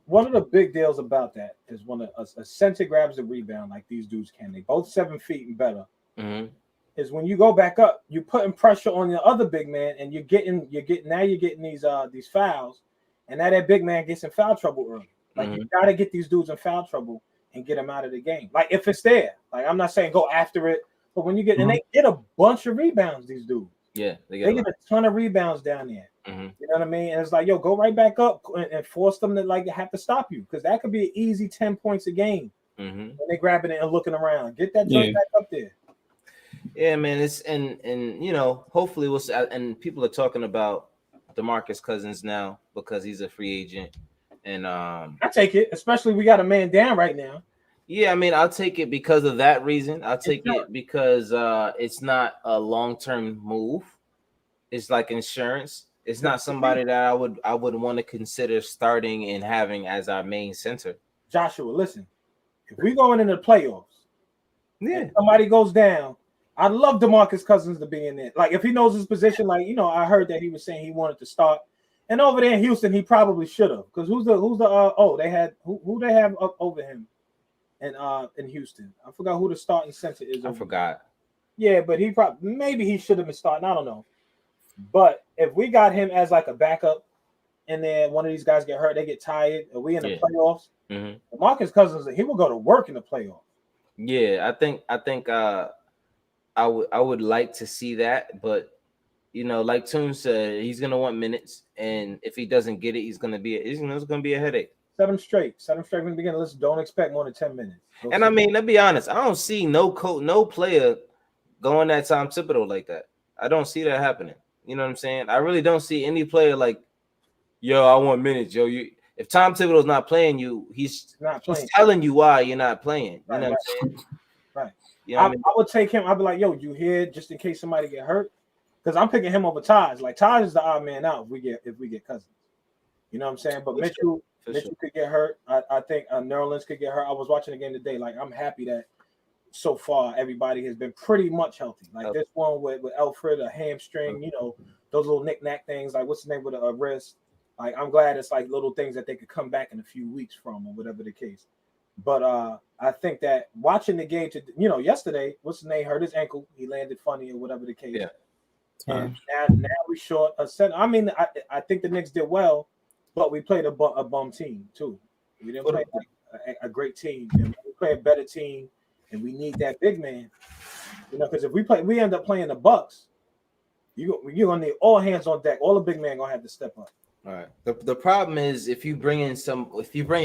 S2: one of the big deals about that is when a center grabs a rebound like these dudes can. They both 7 feet and better.
S1: Mm-hmm.
S2: Is when you go back up, you're putting pressure on the other big man, and you're getting these fouls, and now that big man gets in foul trouble early. Like you got to get these dudes in foul trouble and get them out of the game. Like if it's there, like I'm not saying go after it. But when you get and they get a bunch of rebounds, these dudes.
S1: Yeah,
S2: they get a ton of rebounds down there.
S1: Mhm.
S2: You know what I mean? And it's like, yo, go right back up and force them to like have to stop you because that could be an easy 10 points a game
S1: Mhm.
S2: when they grabbing it and looking around. Get that
S3: Yeah.
S2: joint back up there.
S1: Yeah, man. It's and you know, hopefully we'll see. And people are talking about DeMarcus Cousins now because he's a free agent, and
S2: I take it, especially we got a man down right now.
S1: yeah, I mean, I'll take it because of that reason. I'll take
S2: Insurance.
S1: it because it's not a long-term move. It's like insurance. It's not somebody that I would want to consider starting and having as our main center.
S2: Joshua, listen, if we going into the playoffs,
S1: Yeah.
S2: and somebody goes down, I'd love DeMarcus Cousins to be in there. Like if he knows his position, like I heard that he was saying he wanted to start. And over there in Houston, he probably should have. Because who they have up over him in Houston? I forgot who the starting center is.
S1: I forgot.
S2: Yeah, but maybe he should have been starting. I don't know. But if we got him as like a backup, and then one of these guys get hurt, they get tired, and we in the playoffs, DeMarcus Cousins, he will go to work in the playoffs.
S1: Yeah, I think I would like to see that, but like Toon said, he's gonna want minutes, and if he doesn't get it, it's gonna be a headache.
S2: 7 straight from the beginning. Listen, don't expect more than 10 minutes.
S1: And I mean, let's be honest, I don't see no player going at Tom Thibodeau like that. I don't see that happening. You know what I'm saying? I really don't see any player like, yo, I want minutes, yo. If Tom Thibodeau's not playing you, he's telling you why you're not playing. You know what I'm saying?
S2: Right.
S1: You know
S2: I would take him. I'd be like, yo, you here just in case somebody get hurt? Because I'm picking him over Taj. Like Taj is the odd man out if we get Cousins. You know what I'm saying? But Mitchell could get hurt. I think Nerlens could get hurt. I was watching the game today. Like I'm happy that so far everybody has been pretty much healthy. Like this one with Alfred, a hamstring, those little knick-knack things, like what's the name with a wrist. Like I'm glad it's like little things that they could come back in a few weeks from or whatever the case. But I think that watching the game yesterday, what's the name hurt his ankle, he landed funny or whatever the case.
S1: Yeah.
S2: And now we short a center. I mean, I think the Knicks did well, but we played a bum team too. We didn't play a great team. And we play a better team, and we need that big man. Because if we end up playing the Bucks, you're gonna need all hands on deck. All the big men gonna have to step up.
S1: All right. The problem is if you bring in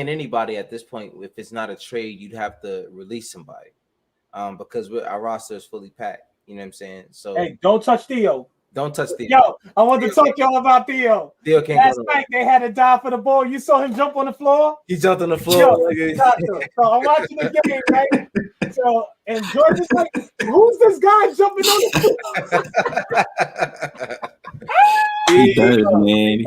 S1: anybody at this point, if it's not a trade, you'd have to release somebody, because our roster is fully packed. You know what I'm saying? So
S2: hey, don't touch Theo.
S1: Don't touch Theo.
S2: Yo, I want to talk y'all about Theo.
S1: Theo can't
S2: Last night they had to die for the ball. You saw him jump on the floor.
S1: He jumped on the floor.
S2: So I'm watching the game, right? So and George is like, "Who's this guy jumping on the floor?"
S3: He does, man.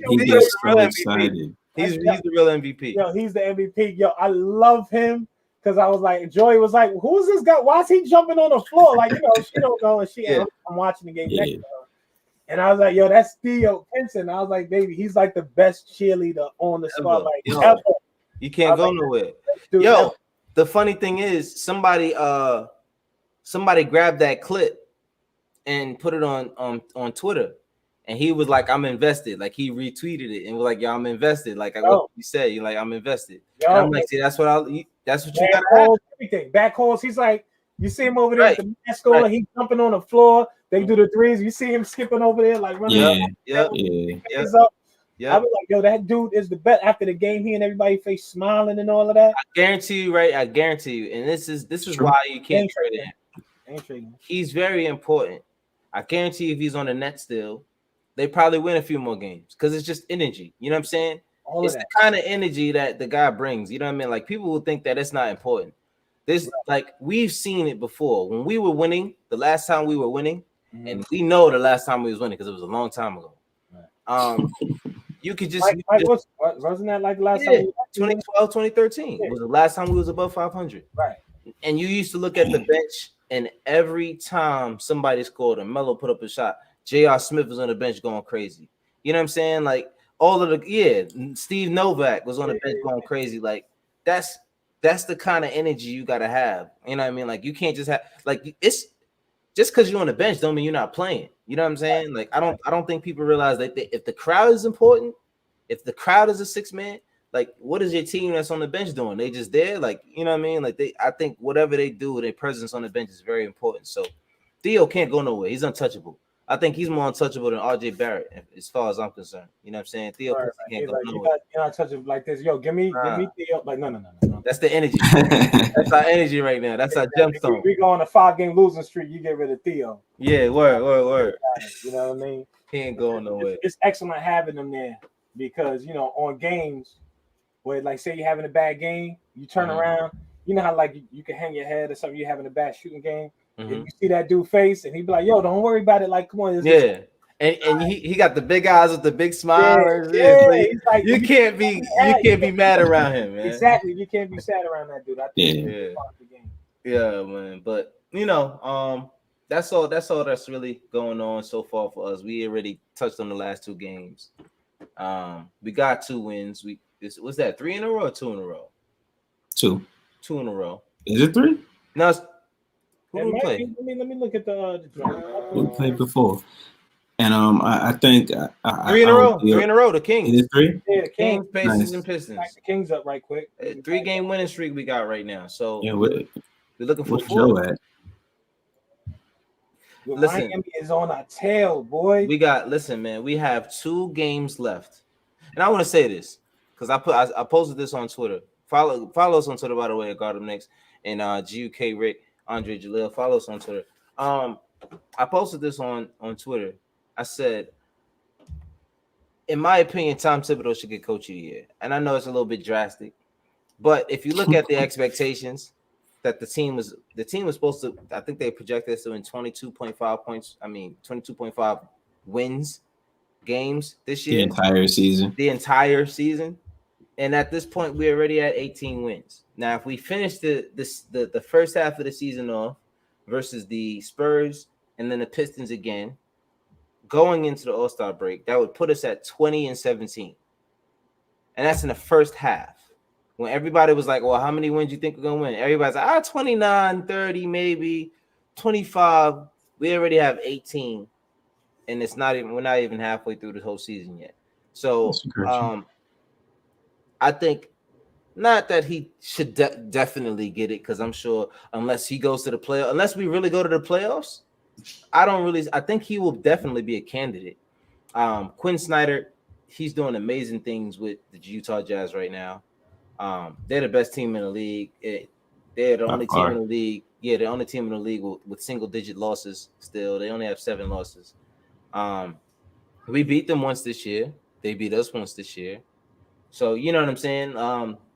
S3: He gets so excited.
S1: He's the real MVP.
S2: Yo, he's the MVP. Yo, I love him. Because I was like, Joy was like, who's this guy? Why is he jumping on the floor? Like, she don't know. And I'm watching the game next to her. And I was like, yo, that's Theo Pinson. I was like, baby, he's like the best cheerleader on the spot. Like, ever.
S1: You can't go nowhere. Yo, the funny thing is, somebody grabbed that clip and put it on Twitter. And he was like, I'm invested. Like he retweeted it and was like, yo, I'm invested. Like what you said, you're like, I'm invested. And I'm like, see, that's what you got.
S2: Everything. Back calls. He's like, you see him over there at the mask on, he's jumping on the floor. They do the threes. You see him skipping over there, like running up.
S1: Yeah.
S2: I was like, yo, that dude is the best. After the game, he and everybody face smiling and all of that.
S1: I guarantee you, right? I guarantee you. And this is why you can't trade him. He's very important. I guarantee you, if he's on the net still, they probably win a few more games because it's just energy. You know what I'm saying? It's the kind of energy that the guy brings. You know what I mean? Like people will think that it's not important. Like we've seen it before. When we were winning, the last time we were winning, and we know the last time we was winning because it was a long time ago. You could just
S2: wasn't that like the last time?
S1: 2012, 2013 was the last time we was above 500.
S2: Right.
S1: And you used to look at the bench, and every time somebody scored and Melo put up a shot, J.R. Smith was on the bench going crazy. You know what I'm saying? Like all of Steve Novak was on the bench going crazy. Like that's the kind of energy you gotta have. You know what I mean? Like you can't just have it's just because you're on the bench don't mean you're not playing. You know what I'm saying? Like I don't think people realize that if the crowd is important, if the crowd is a six man, like what is your team that's on the bench doing? They just there, like you know what I mean? Like I think whatever they do, their presence on the bench is very important. So Theo can't go nowhere. He's untouchable. I think he's more untouchable than RJ Barrett, as far as I'm concerned. You know what I'm saying? Theo
S2: Right,
S1: Pinson
S2: right.
S1: can't
S2: He's
S1: go
S2: like,
S1: nowhere.
S2: you're not touching like this. Yo, give me Theo. Like, no.
S1: That's the energy. That's our energy right now. That's our gemstone.
S2: We go on a 5-game losing streak. You get rid of Theo.
S1: Yeah, word.
S2: You know what I mean?
S1: He ain't going nowhere.
S2: It's excellent having him there because on games where, like, say you're having a bad game, you turn around. You know how like you can hang your head or something. You're having a bad shooting game, and you see that dude face, and he be like, "Yo, don't worry about it. Like, come on."
S1: Yeah. And he got the big eyes with the big smile.
S2: Yeah.
S1: So
S2: He's like,
S1: you can't be mad around him, man.
S2: Exactly. You can't be sad around that dude. I think
S3: Yeah.
S2: part of the game.
S1: Yeah, man. But that's all that's really going on so far for us. We already touched on the last 2 games. We got 2 wins. Was that 3 in a row or 2 in a row?
S3: 2.
S1: 2 in a row.
S3: Is it 3?
S1: No,
S2: Who do we play? Let me look at the draft.
S3: We played before. And I think
S1: 3 in a row. 3 in a row. The Kings.
S3: It is 3?
S2: Yeah, the
S1: Kings, Pacers,
S3: Nice.
S1: and Pistons.
S2: Back the Kings up right quick.
S1: 3-game winning streak we got right now. So
S3: Yeah,
S1: we're looking for
S3: where's
S1: 4.
S3: Joe at?
S1: Listen,
S2: Miami is on our tail, boy.
S1: listen, man. We have 2 games left, and I want to say this because I posted this on Twitter. Follow us on Twitter, by the way, at Guard Up Next and GUK Rick, Andre Jalil. Follow us on Twitter. I posted this on Twitter. I said, in my opinion, Tom Thibodeau should get Coach of the Year, and I know it's a little bit drastic, but if you look at the expectations that the team was supposed to, I think they projected us to win 22.5 points. I mean, 22.5 wins games this year. The entire season. And at this point, we're already at 18 wins. Now, if we finish the first half of the season off versus the Spurs and then the Pistons again, going into the All-Star break, that would put us at 20-17. And that's in the first half. When everybody was like, well, how many wins you think we're going to win? Everybody's like, 29, 30, maybe 25. We already have 18. And we're not even halfway through the whole season yet. So I think not that he should definitely get it, because I'm sure unless he goes to the playoffs, unless we really go to the playoffs, I think he will definitely be a candidate. Quinn Snyder, he's doing amazing things with the Utah Jazz right now. They're the best team in the league. They're the only team in the league. Yeah, the only team in the league with single-digit losses still. They only have 7 losses. We beat them once this year. They beat us once this year. So, you know what I'm saying?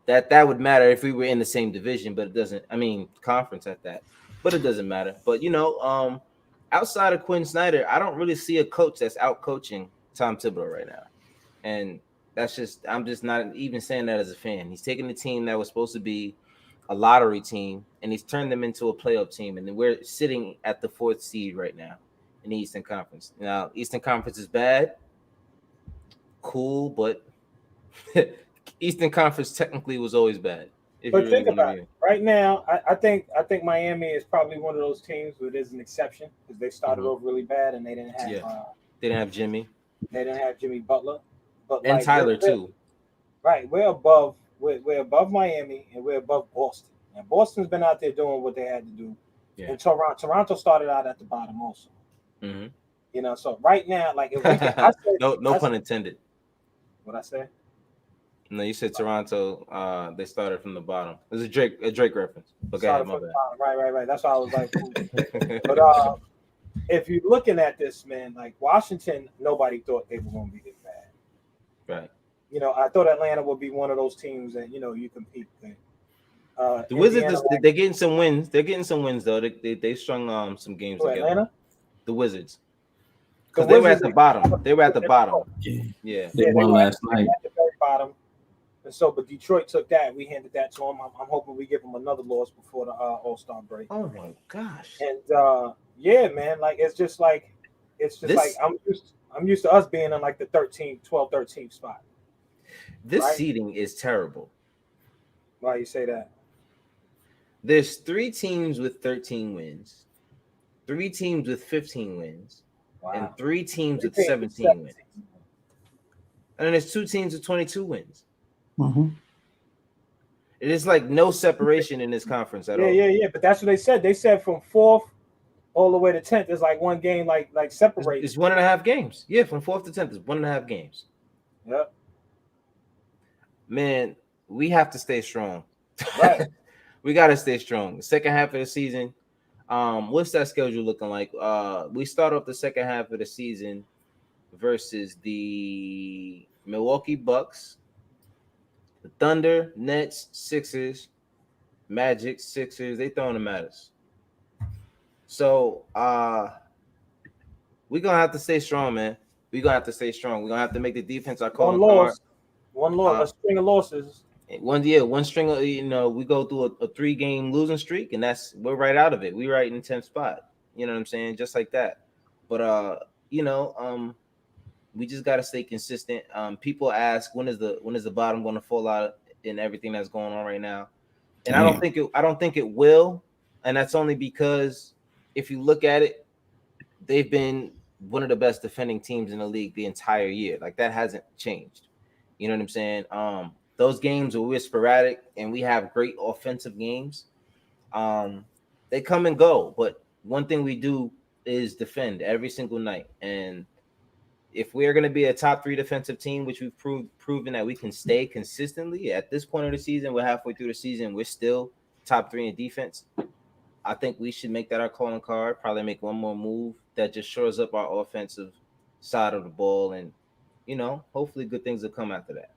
S1: That would matter if we were in the same division, but it doesn't. I mean, conference at that. But it doesn't matter. But, outside of Quinn Snyder, I don't really see a coach that's out-coaching Tom Thibodeau right now. And I'm just not even saying that as a fan. He's taking the team that was supposed to be a lottery team, and he's turned them into a playoff team. And then we're sitting at the 4th seed right now in the Eastern Conference. Now, Eastern Conference is bad. Cool, but Eastern Conference technically was always bad.
S2: But think about it. Right now, I think Miami is probably one of those teams where there's an exception because they started off really bad and they didn't have
S1: Jimmy.
S2: They didn't have Jimmy Butler. But
S1: and Tyler too.
S2: Right. We're above Miami and we're above Boston. And Boston's been out there doing what they had to do. Yeah. And Toronto started out at the bottom also. Mm-hmm. So right now, like if we can,
S1: no pun intended.
S2: What I say?
S1: No, you said Toronto. They started from the bottom. It was a Drake reference. But go ahead, my bad.
S2: Right. That's why I was like, but if you're looking at this, man, like Washington, nobody thought they were going to be this bad.
S1: Right.
S2: I thought Atlanta would be one of those teams that you compete with.
S1: The Wizards, they're getting some wins. They're getting some wins though. They strung some games together.
S2: Atlanta?
S1: The Wizards. Because they were at the bottom. They were at the bottom. Yeah.
S3: They won last night.
S2: At the very bottom. And so, but Detroit took that. We handed that to them. I'm hoping we give them another loss before the All-Star break.
S1: Oh my gosh.
S2: And yeah, man, like it's just like I'm used to us being in like the 13th spot.
S1: This seeding is terrible.
S2: Why you say that?
S1: There's 3 teams with 13 wins, 3 teams with 15 wins, and 3 teams with 17 wins. And then there's 2 teams with 22 wins.
S3: Mm-hmm.
S1: It is like no separation in this conference at all.
S2: Yeah. But that's what they said. They said from 4th all the way to 10th is like one game, like separate.
S1: It's 1.5 games. Yeah, from 4th to 10th is 1.5 games.
S2: Yep.
S1: Man, we have to stay strong.
S2: Right.
S1: We got to stay strong. The second half of the season, what's that schedule looking like? We start off the second half of the season versus the Milwaukee Bucks, the Thunder, Nets, Sixers, Magic, Sixers. They throwing them at us. So we're gonna have to stay strong, man. We're gonna have to stay strong. We're gonna have to make the defense our calling card.
S2: One loss, a string of losses.
S1: One string of, we go through a 3-game losing streak, and we're right out of it. We're right in 10th spot. You know what I'm saying? Just like that. But we just gotta stay consistent. People ask when is the bottom going to fall out in everything that's going on right now, and I don't think it will, and that's only because if you look at it, they've been one of the best defending teams in the league the entire year. Like, that hasn't changed. You know what I'm saying? Those games where we're sporadic and we have great offensive games, they come and go. But one thing we do is defend every single night. And if we're going to be a top 3 defensive team, which we've proven that we can stay consistently at this point of the season, we're halfway through the season, we're still top 3 in defense. I think we should make that our calling card, probably make one more move that just shores up our offensive side of the ball, and hopefully good things will come after that.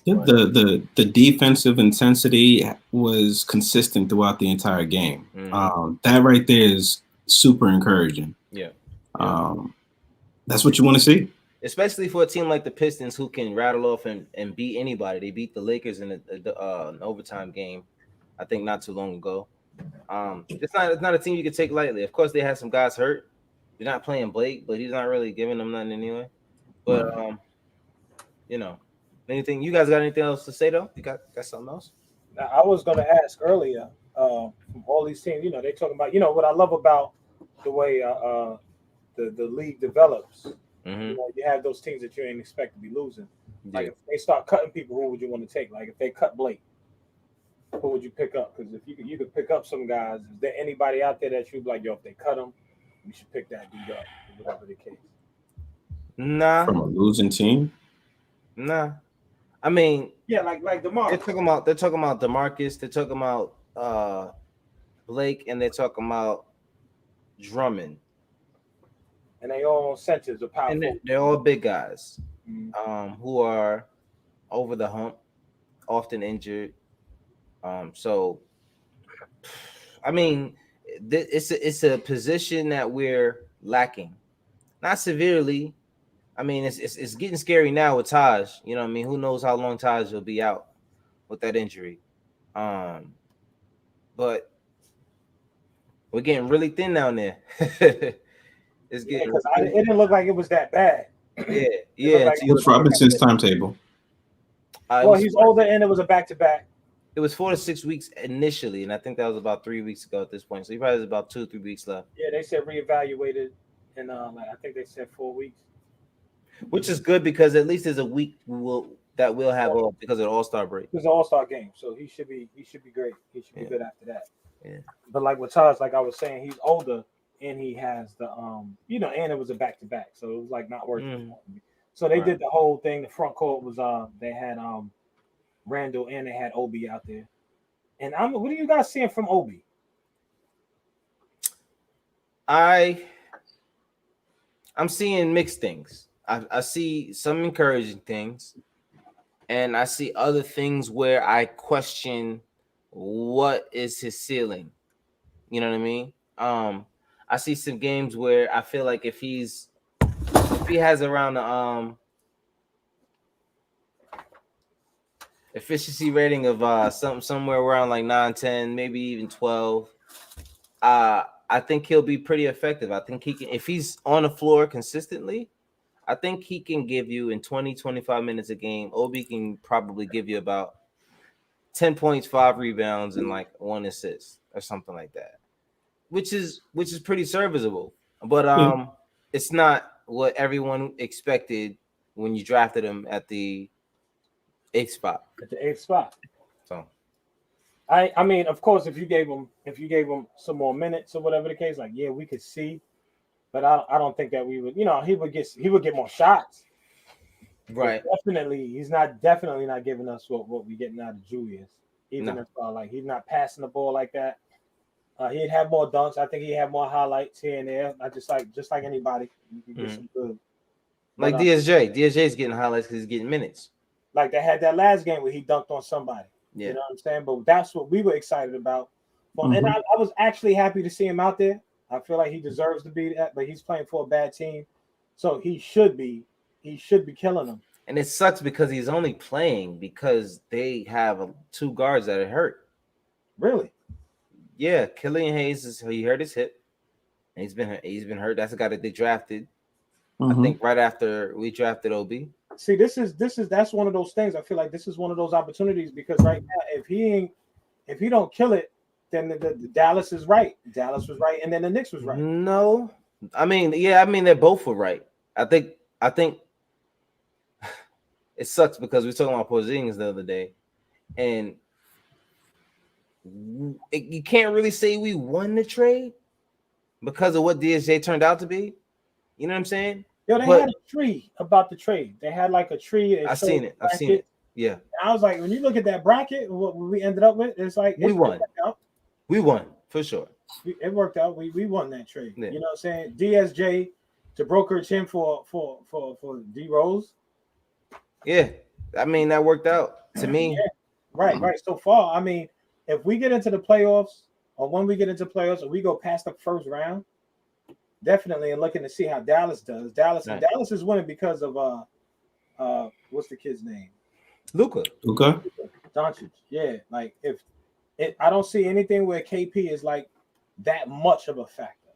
S3: The defensive intensity was consistent throughout the entire game.
S1: Mm-hmm.
S3: That right there is super encouraging.
S1: Yeah.
S3: That's what you want to see.
S1: Especially for a team like the Pistons, who can rattle off and beat anybody. They beat the Lakers in an overtime game, I think, not too long ago. It's not a team you can take lightly. Of course, they had some guys hurt. They're not playing Blake, but he's not really giving them nothing anyway. But anything you guys got anything else to say though? You got something else?
S2: Now, I was going to ask earlier from all these teams. They talking about what I love about the way the league develops.
S1: Mm-hmm.
S2: You have those teams that you ain't expect to be losing. Like if they start cutting people, who would you want to take? Like if they cut Blake, who would you pick up? Because if you could pick up some guys, is there anybody out there that you'd be like, if they cut him, you should pick that dude up, whatever the case?
S1: Nah.
S3: From a losing team?
S1: Nah. I mean,
S2: yeah, like DeMarcus.
S1: They're talking about DeMarcus. They're talking about Blake, and they're talking about Drummond.
S2: And they all centers are powerful.
S1: And they're all big guys, who are over the hump, often injured. So, I mean, it's a position that we're lacking, not severely. I mean, it's getting scary now with Taj. You know what I mean? Who knows how long Taj will be out with that injury? But we're getting really thin down there. It's getting.
S2: Because it didn't look like it was that bad.
S1: Yeah.
S3: Like what's Robinson's timetable?
S2: Well, he's older, and it was a back-to-back.
S1: It was 4 to 6 weeks initially, and I think that was about 3 weeks ago at this point. So he probably has about 2 or 3 weeks left.
S2: Yeah, they said reevaluated, and I think they said 4 weeks.
S1: Which is good because at least there's a week we'll have off because of the All-Star break.
S2: It's an All-Star game, so he should be great. He should be good after that.
S1: Yeah.
S2: But like with Taj, like I was saying, he's older and he has the and it was a back-to-back, so it was like not working. So they did the whole thing. The front court was they had Randall and they had Obi out there. And what are you guys seeing from Obi?
S1: I'm seeing mixed things. I see some encouraging things, and I see other things where I question what is his ceiling. You know what I mean? I see some games where I feel like if he has around the efficiency rating of somewhere around like 9, 10, maybe even 12, I think he'll be pretty effective. I think he can, if he's on the floor consistently, I think he can give you in 20, 25 minutes a game. Obi can probably give you about 10 points, 5 rebounds, and like 1 assist or something like that, which is pretty serviceable. But it's not what everyone expected when you drafted him at the 8th spot.
S2: At the 8th spot.
S1: So
S2: I mean, of course, if you gave him some more minutes or whatever the case, like yeah, we could see, but I don't think that we would. He would get more shots, but
S1: Right.
S2: definitely he's not definitely not giving us what we getting out of Julius. Even
S1: No.
S2: if like he's not passing the ball like that. He'd have more dunks. I think he had more highlights here and there. I just like anybody, you can get some good.
S1: Like
S2: But
S1: DSJ. DSJ is getting highlights because he's getting minutes.
S2: like they had that last game where he dunked on somebody.
S1: Yeah.
S2: You know what I'm saying? But that's what we were excited about. Well,
S3: Mhm.
S2: and I was actually happy to see him out there. I feel like he deserves to be that, but he's playing for a bad team, so he should be killing them.
S1: And it sucks because he's only playing because they have 2 guards that are hurt.
S2: Really?
S1: Yeah, Killian Hayes he hurt his hip, and he's been hurt. That's the guy that they drafted. I think right after we drafted OB.
S2: See, that's one of those things. I feel like this is one of those opportunities because right now, if he don't kill it, then the Dallas is right. Dallas was right, and then the Knicks was right.
S1: No, I mean, yeah, I mean they both were right. I think it sucks because we were talking about Porzingis the other day, and you can't really say we won the trade because of what DSJ turned out to be. You know what I'm saying?
S2: Yo, they had a tree about the trade. They had like a tree.
S1: I've seen it. Yeah.
S2: And I was like, when you look at that bracket, what we ended up with, it's like
S1: we won. We won for sure.
S2: It worked out. We won that trade.
S1: Yeah.
S2: You know what I'm saying? DSJ to brokerage him for D Rose.
S1: Yeah, I mean that worked out to me.
S2: Yeah. Right. So far, I mean, if we get into the playoffs, or when we get into playoffs, or we go past the first round, definitely and looking to see how Dallas does. Dallas is winning because of what's the kid's name?
S1: Luka
S2: Doncic. Yeah, like I don't see anything where KP is like that much of a factor.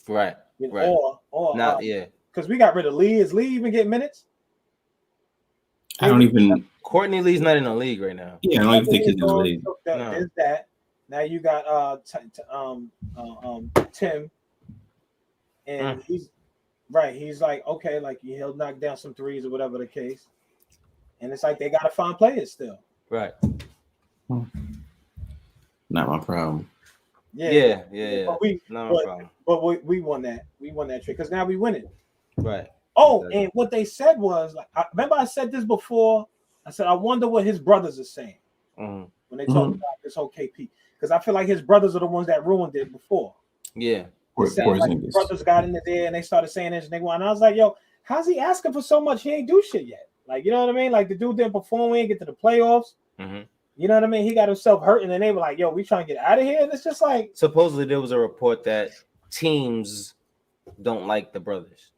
S1: Right.
S2: You know,
S1: right.
S2: Or
S1: not yeah.
S2: Because we got rid of Lee. Is Lee even getting minutes?
S3: I don't even.
S1: Courtney Lee's not in the league right now.
S3: Yeah, I don't even think he's in the league.
S2: So there's that. Now you got Tim, and he's right. He's like okay, like he'll knock down some threes or whatever the case. And it's like they gotta find players still.
S1: Right.
S3: Not my problem.
S1: Yeah.
S2: Not my problem. But we won that. We won that trade because now we win it.
S1: Right.
S2: Oh, and what they said was like, remember I said this before. I said I wonder what his brothers are saying when they talk about this whole KP because I feel like his brothers are the ones that ruined it before.
S1: Yeah.
S2: Like his brothers got in there and they started saying this and they went. And I was like, yo, how's he asking for so much? He ain't do shit yet. Like, you know what I mean? Like the dude didn't perform. We ain't get to the playoffs. You know what I mean? He got himself hurt, and then they were like, "Yo, we trying to get out of here." And it's just like
S1: supposedly there was a report that teams don't like the brothers.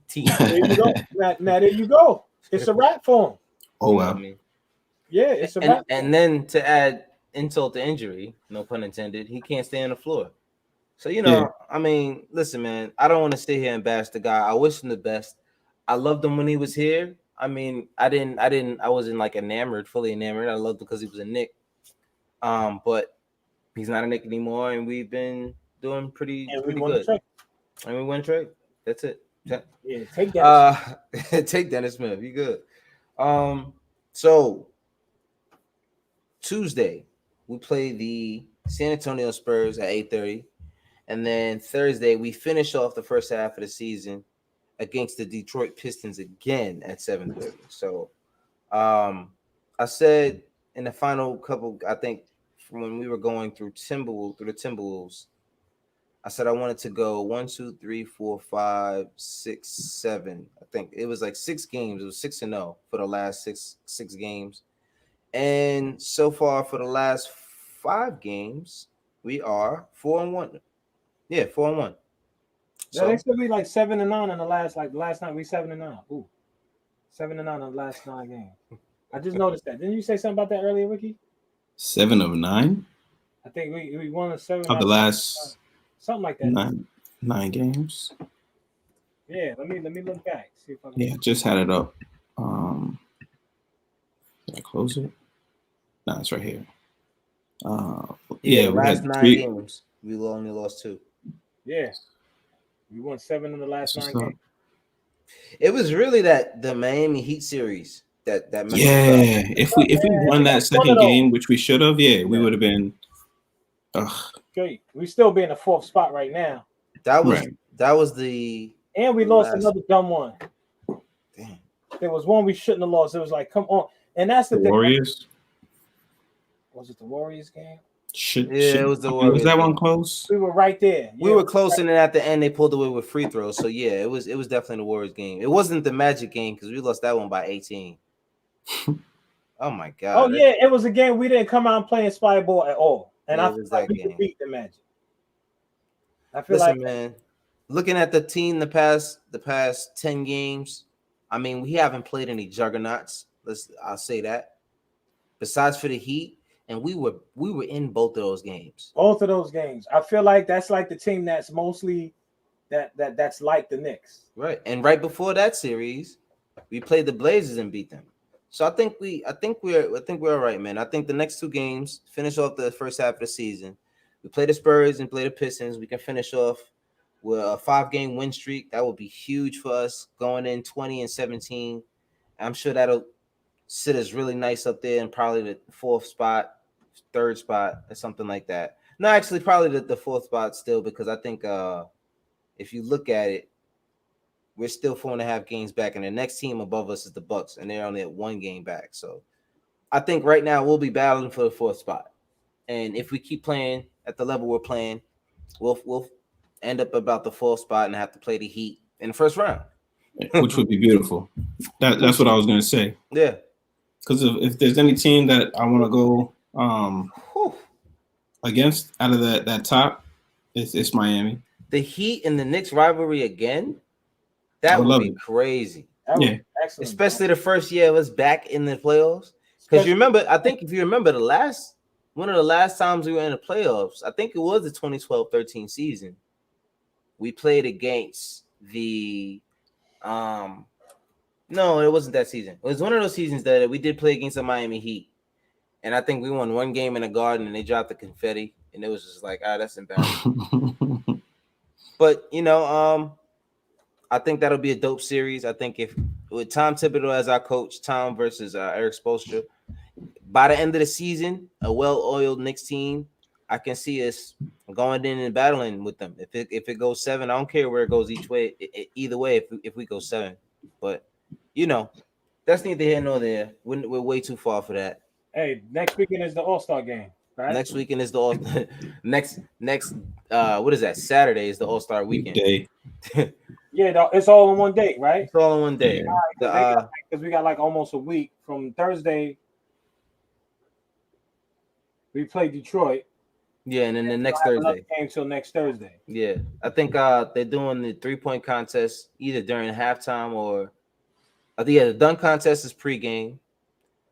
S1: Teams.
S2: There you go. Now there you go. It's a wrap for him.
S3: Oh wow.
S1: I mean,
S2: yeah, it's a wrap.
S1: And then to add insult to injury, no pun intended, he can't stay on the floor. So I mean, listen, man, I don't want to sit here and bash the guy. I wish him the best. I loved him when he was here. I mean, I wasn't like fully enamored. I loved him because he was a Knick. But he's not a Knick anymore, and we've been doing pretty good. And we won trade. That's it.
S2: Yeah, take Dennis.
S1: Take Dennis Smith. You good. So Tuesday we play the San Antonio Spurs at 8:30, and then Thursday we finish off the first half of the season against the Detroit Pistons again at 7:30. So I said in the final couple, I think when we were going through the Timberwolves, I said I wanted to go 1, 2, 3, 4, 5, 6, 7. I think it was like 6 games. It was 6-0 for the last six games. And so far for the last 5 games, we are 4-1. Yeah, 4-1.
S2: So they should be like 7-9 in the last night we 7-9. Ooh, 7-9 in the last 9 games. I just noticed that. Didn't you say something about that earlier, Ricky?
S3: 7 of 9.
S2: I think we won 7
S3: of the last
S2: something like that.
S3: 9 games.
S2: Yeah, let me look back. See if I can.
S3: Yeah, just had it up. Did I close it? No, it's right here.
S1: Yeah, we last 9 games. We only lost 2.
S2: Yeah. We won 7 in the last 9 games.
S1: It was really the Miami Heat series that messed us up.
S3: Yeah, if we won that
S2: One of
S3: second
S2: those.
S3: game, which we should have, we
S1: Yeah.
S3: would have been. Ugh,
S2: Great. We still be in the fourth spot right now,
S1: That was
S3: right.
S1: that was the
S2: and we lost
S1: last.
S2: another dumb one.
S1: Damn.
S2: There was one we shouldn't have lost. It was like, come on, and that's the
S3: The
S2: thing.
S3: Warriors.
S2: Was it the Warriors game?
S3: Should
S1: Yeah, it was the
S3: was
S1: Warriors
S3: that one
S1: game.
S3: close?
S2: We were right there.
S1: We
S2: Yeah,
S1: were close, and then at the end they pulled away with free throws. So yeah, it was definitely the Warriors game. It wasn't the Magic game because we lost that one by 18. Oh my
S2: Oh
S1: god!
S2: yeah, it was a game we didn't come out and play Inspire Ball at all, and
S1: Yeah,
S2: I
S1: it
S2: feel
S1: was
S2: like
S1: that
S2: we could
S1: game.
S2: beat the Magic. I feel
S1: Listen,
S2: like
S1: man. Looking at the team the past 10 games, I mean, we haven't played any juggernauts. I'll say that. Besides for the Heat, and we were in both of those games.
S2: both of those games. I feel like that's like the team that's mostly that's like the Knicks.
S1: Right. And right before that series, we played the Blazers and beat them. So I think we're all right, man. I think the next two games, finish off the first half of the season. We play the Spurs and play the Pistons. We can finish off with a 5-game win streak. That would be huge for us going in 20-17. I'm sure that'll sit us really nice up there in probably the fourth spot, third spot, or something like that. No, actually, probably the fourth spot still, because I think if you look at it, we're still 4.5 games back, and the next team above us is the Bucks, and they're only at 1 game back. So I think right now we'll be battling for the fourth spot, and if we keep playing at the level we're playing, we'll end up about the fourth spot and have to play the Heat in the first round,
S3: Which would be beautiful. That's what I was gonna say.
S1: Yeah,
S3: because if there's any team that I want to go against out of that top, it's Miami.
S1: The Heat and the Knicks rivalry again. That would be crazy.
S2: That was excellent,
S1: especially the first year of us back in the playoffs. Because you remember, I think if you remember one of the last times we were in the playoffs, I think it was the 2012-13 season. We played against the no, it wasn't that season. It was one of those seasons that we did play against the Miami Heat. And I think we won 1 game in the Garden and they dropped the confetti. And it was just like, that's embarrassing. But I think that'll be a dope series. I think if with Tom Thibodeau as our coach, Tom versus Eric Spoelstra, by the end of the season, a well-oiled Knicks team, I can see us going in and battling with them. If it goes 7, I don't care where it goes each way. Either way, if we go 7, but that's neither here nor there. We're way too far for that.
S2: Hey, next weekend is the All-Star game. Right?
S1: Next weekend is the next. What is that? Saturday is the All-Star weekend.
S2: Yeah, it's all in one day, right?
S1: It's all in one day.
S2: Because we got like almost a week from Thursday. We play Detroit.
S1: Yeah, and then the next Thursday.
S2: Game till next Thursday.
S1: Yeah, I think they're doing the 3-point contest either during halftime or the dunk contest is pregame.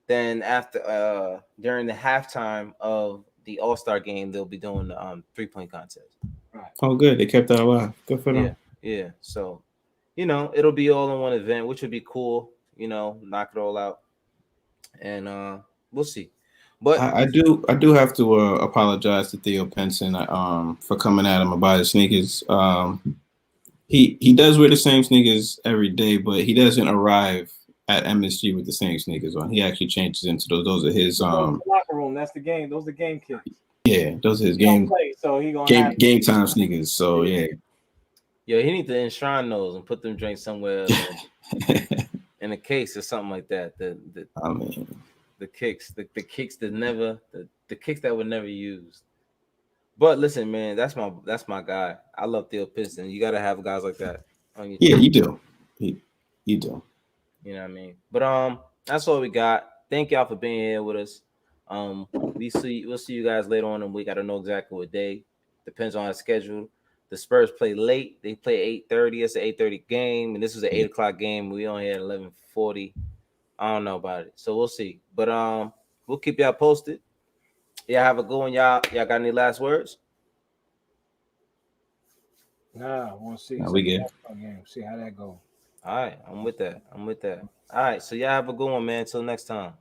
S1: Then after during the halftime of the All-Star game, they'll be doing the 3-point contest.
S2: Right.
S3: Oh, good. They kept that alive. Good for them.
S1: Yeah. So, it'll be all in one event, which would be cool. Knock it all out, and we'll see. But
S3: I do have to apologize to Theo Pinson for coming at him about his sneakers. He does wear the same sneakers every day, but he doesn't arrive at MSG with the same sneakers on. He actually changes into those. Those are his
S2: locker room. That's the game. Those are the game kicks.
S3: Yeah, those are his game time sneakers. So yeah.
S1: Yeah, he needs to enshrine those and put them drinks somewhere in a case or something like that. The kicks, the kicks that were never used. But listen, man, that's my guy. I love Theo Pinson. You got to have guys like that on your team.
S3: You do. You do.
S1: You know what I mean? But that's all we got. Thank y'all for being here with us. We'll see you guys later on in the week. I don't know exactly what day. Depends on our schedule. The Spurs play late. They play 8:30. It's an 8:30 game, and this was an 8 o'clock game. We only had 11:40. I don't know about it, so we'll see. But we'll keep y'all posted. Yeah, have a good one, y'all. Y'all got any last words?
S2: Nah, I want to see.
S3: We good.
S2: See how that goes.
S1: All right, I'm with that. All right, so y'all have a good one, man. Until next time.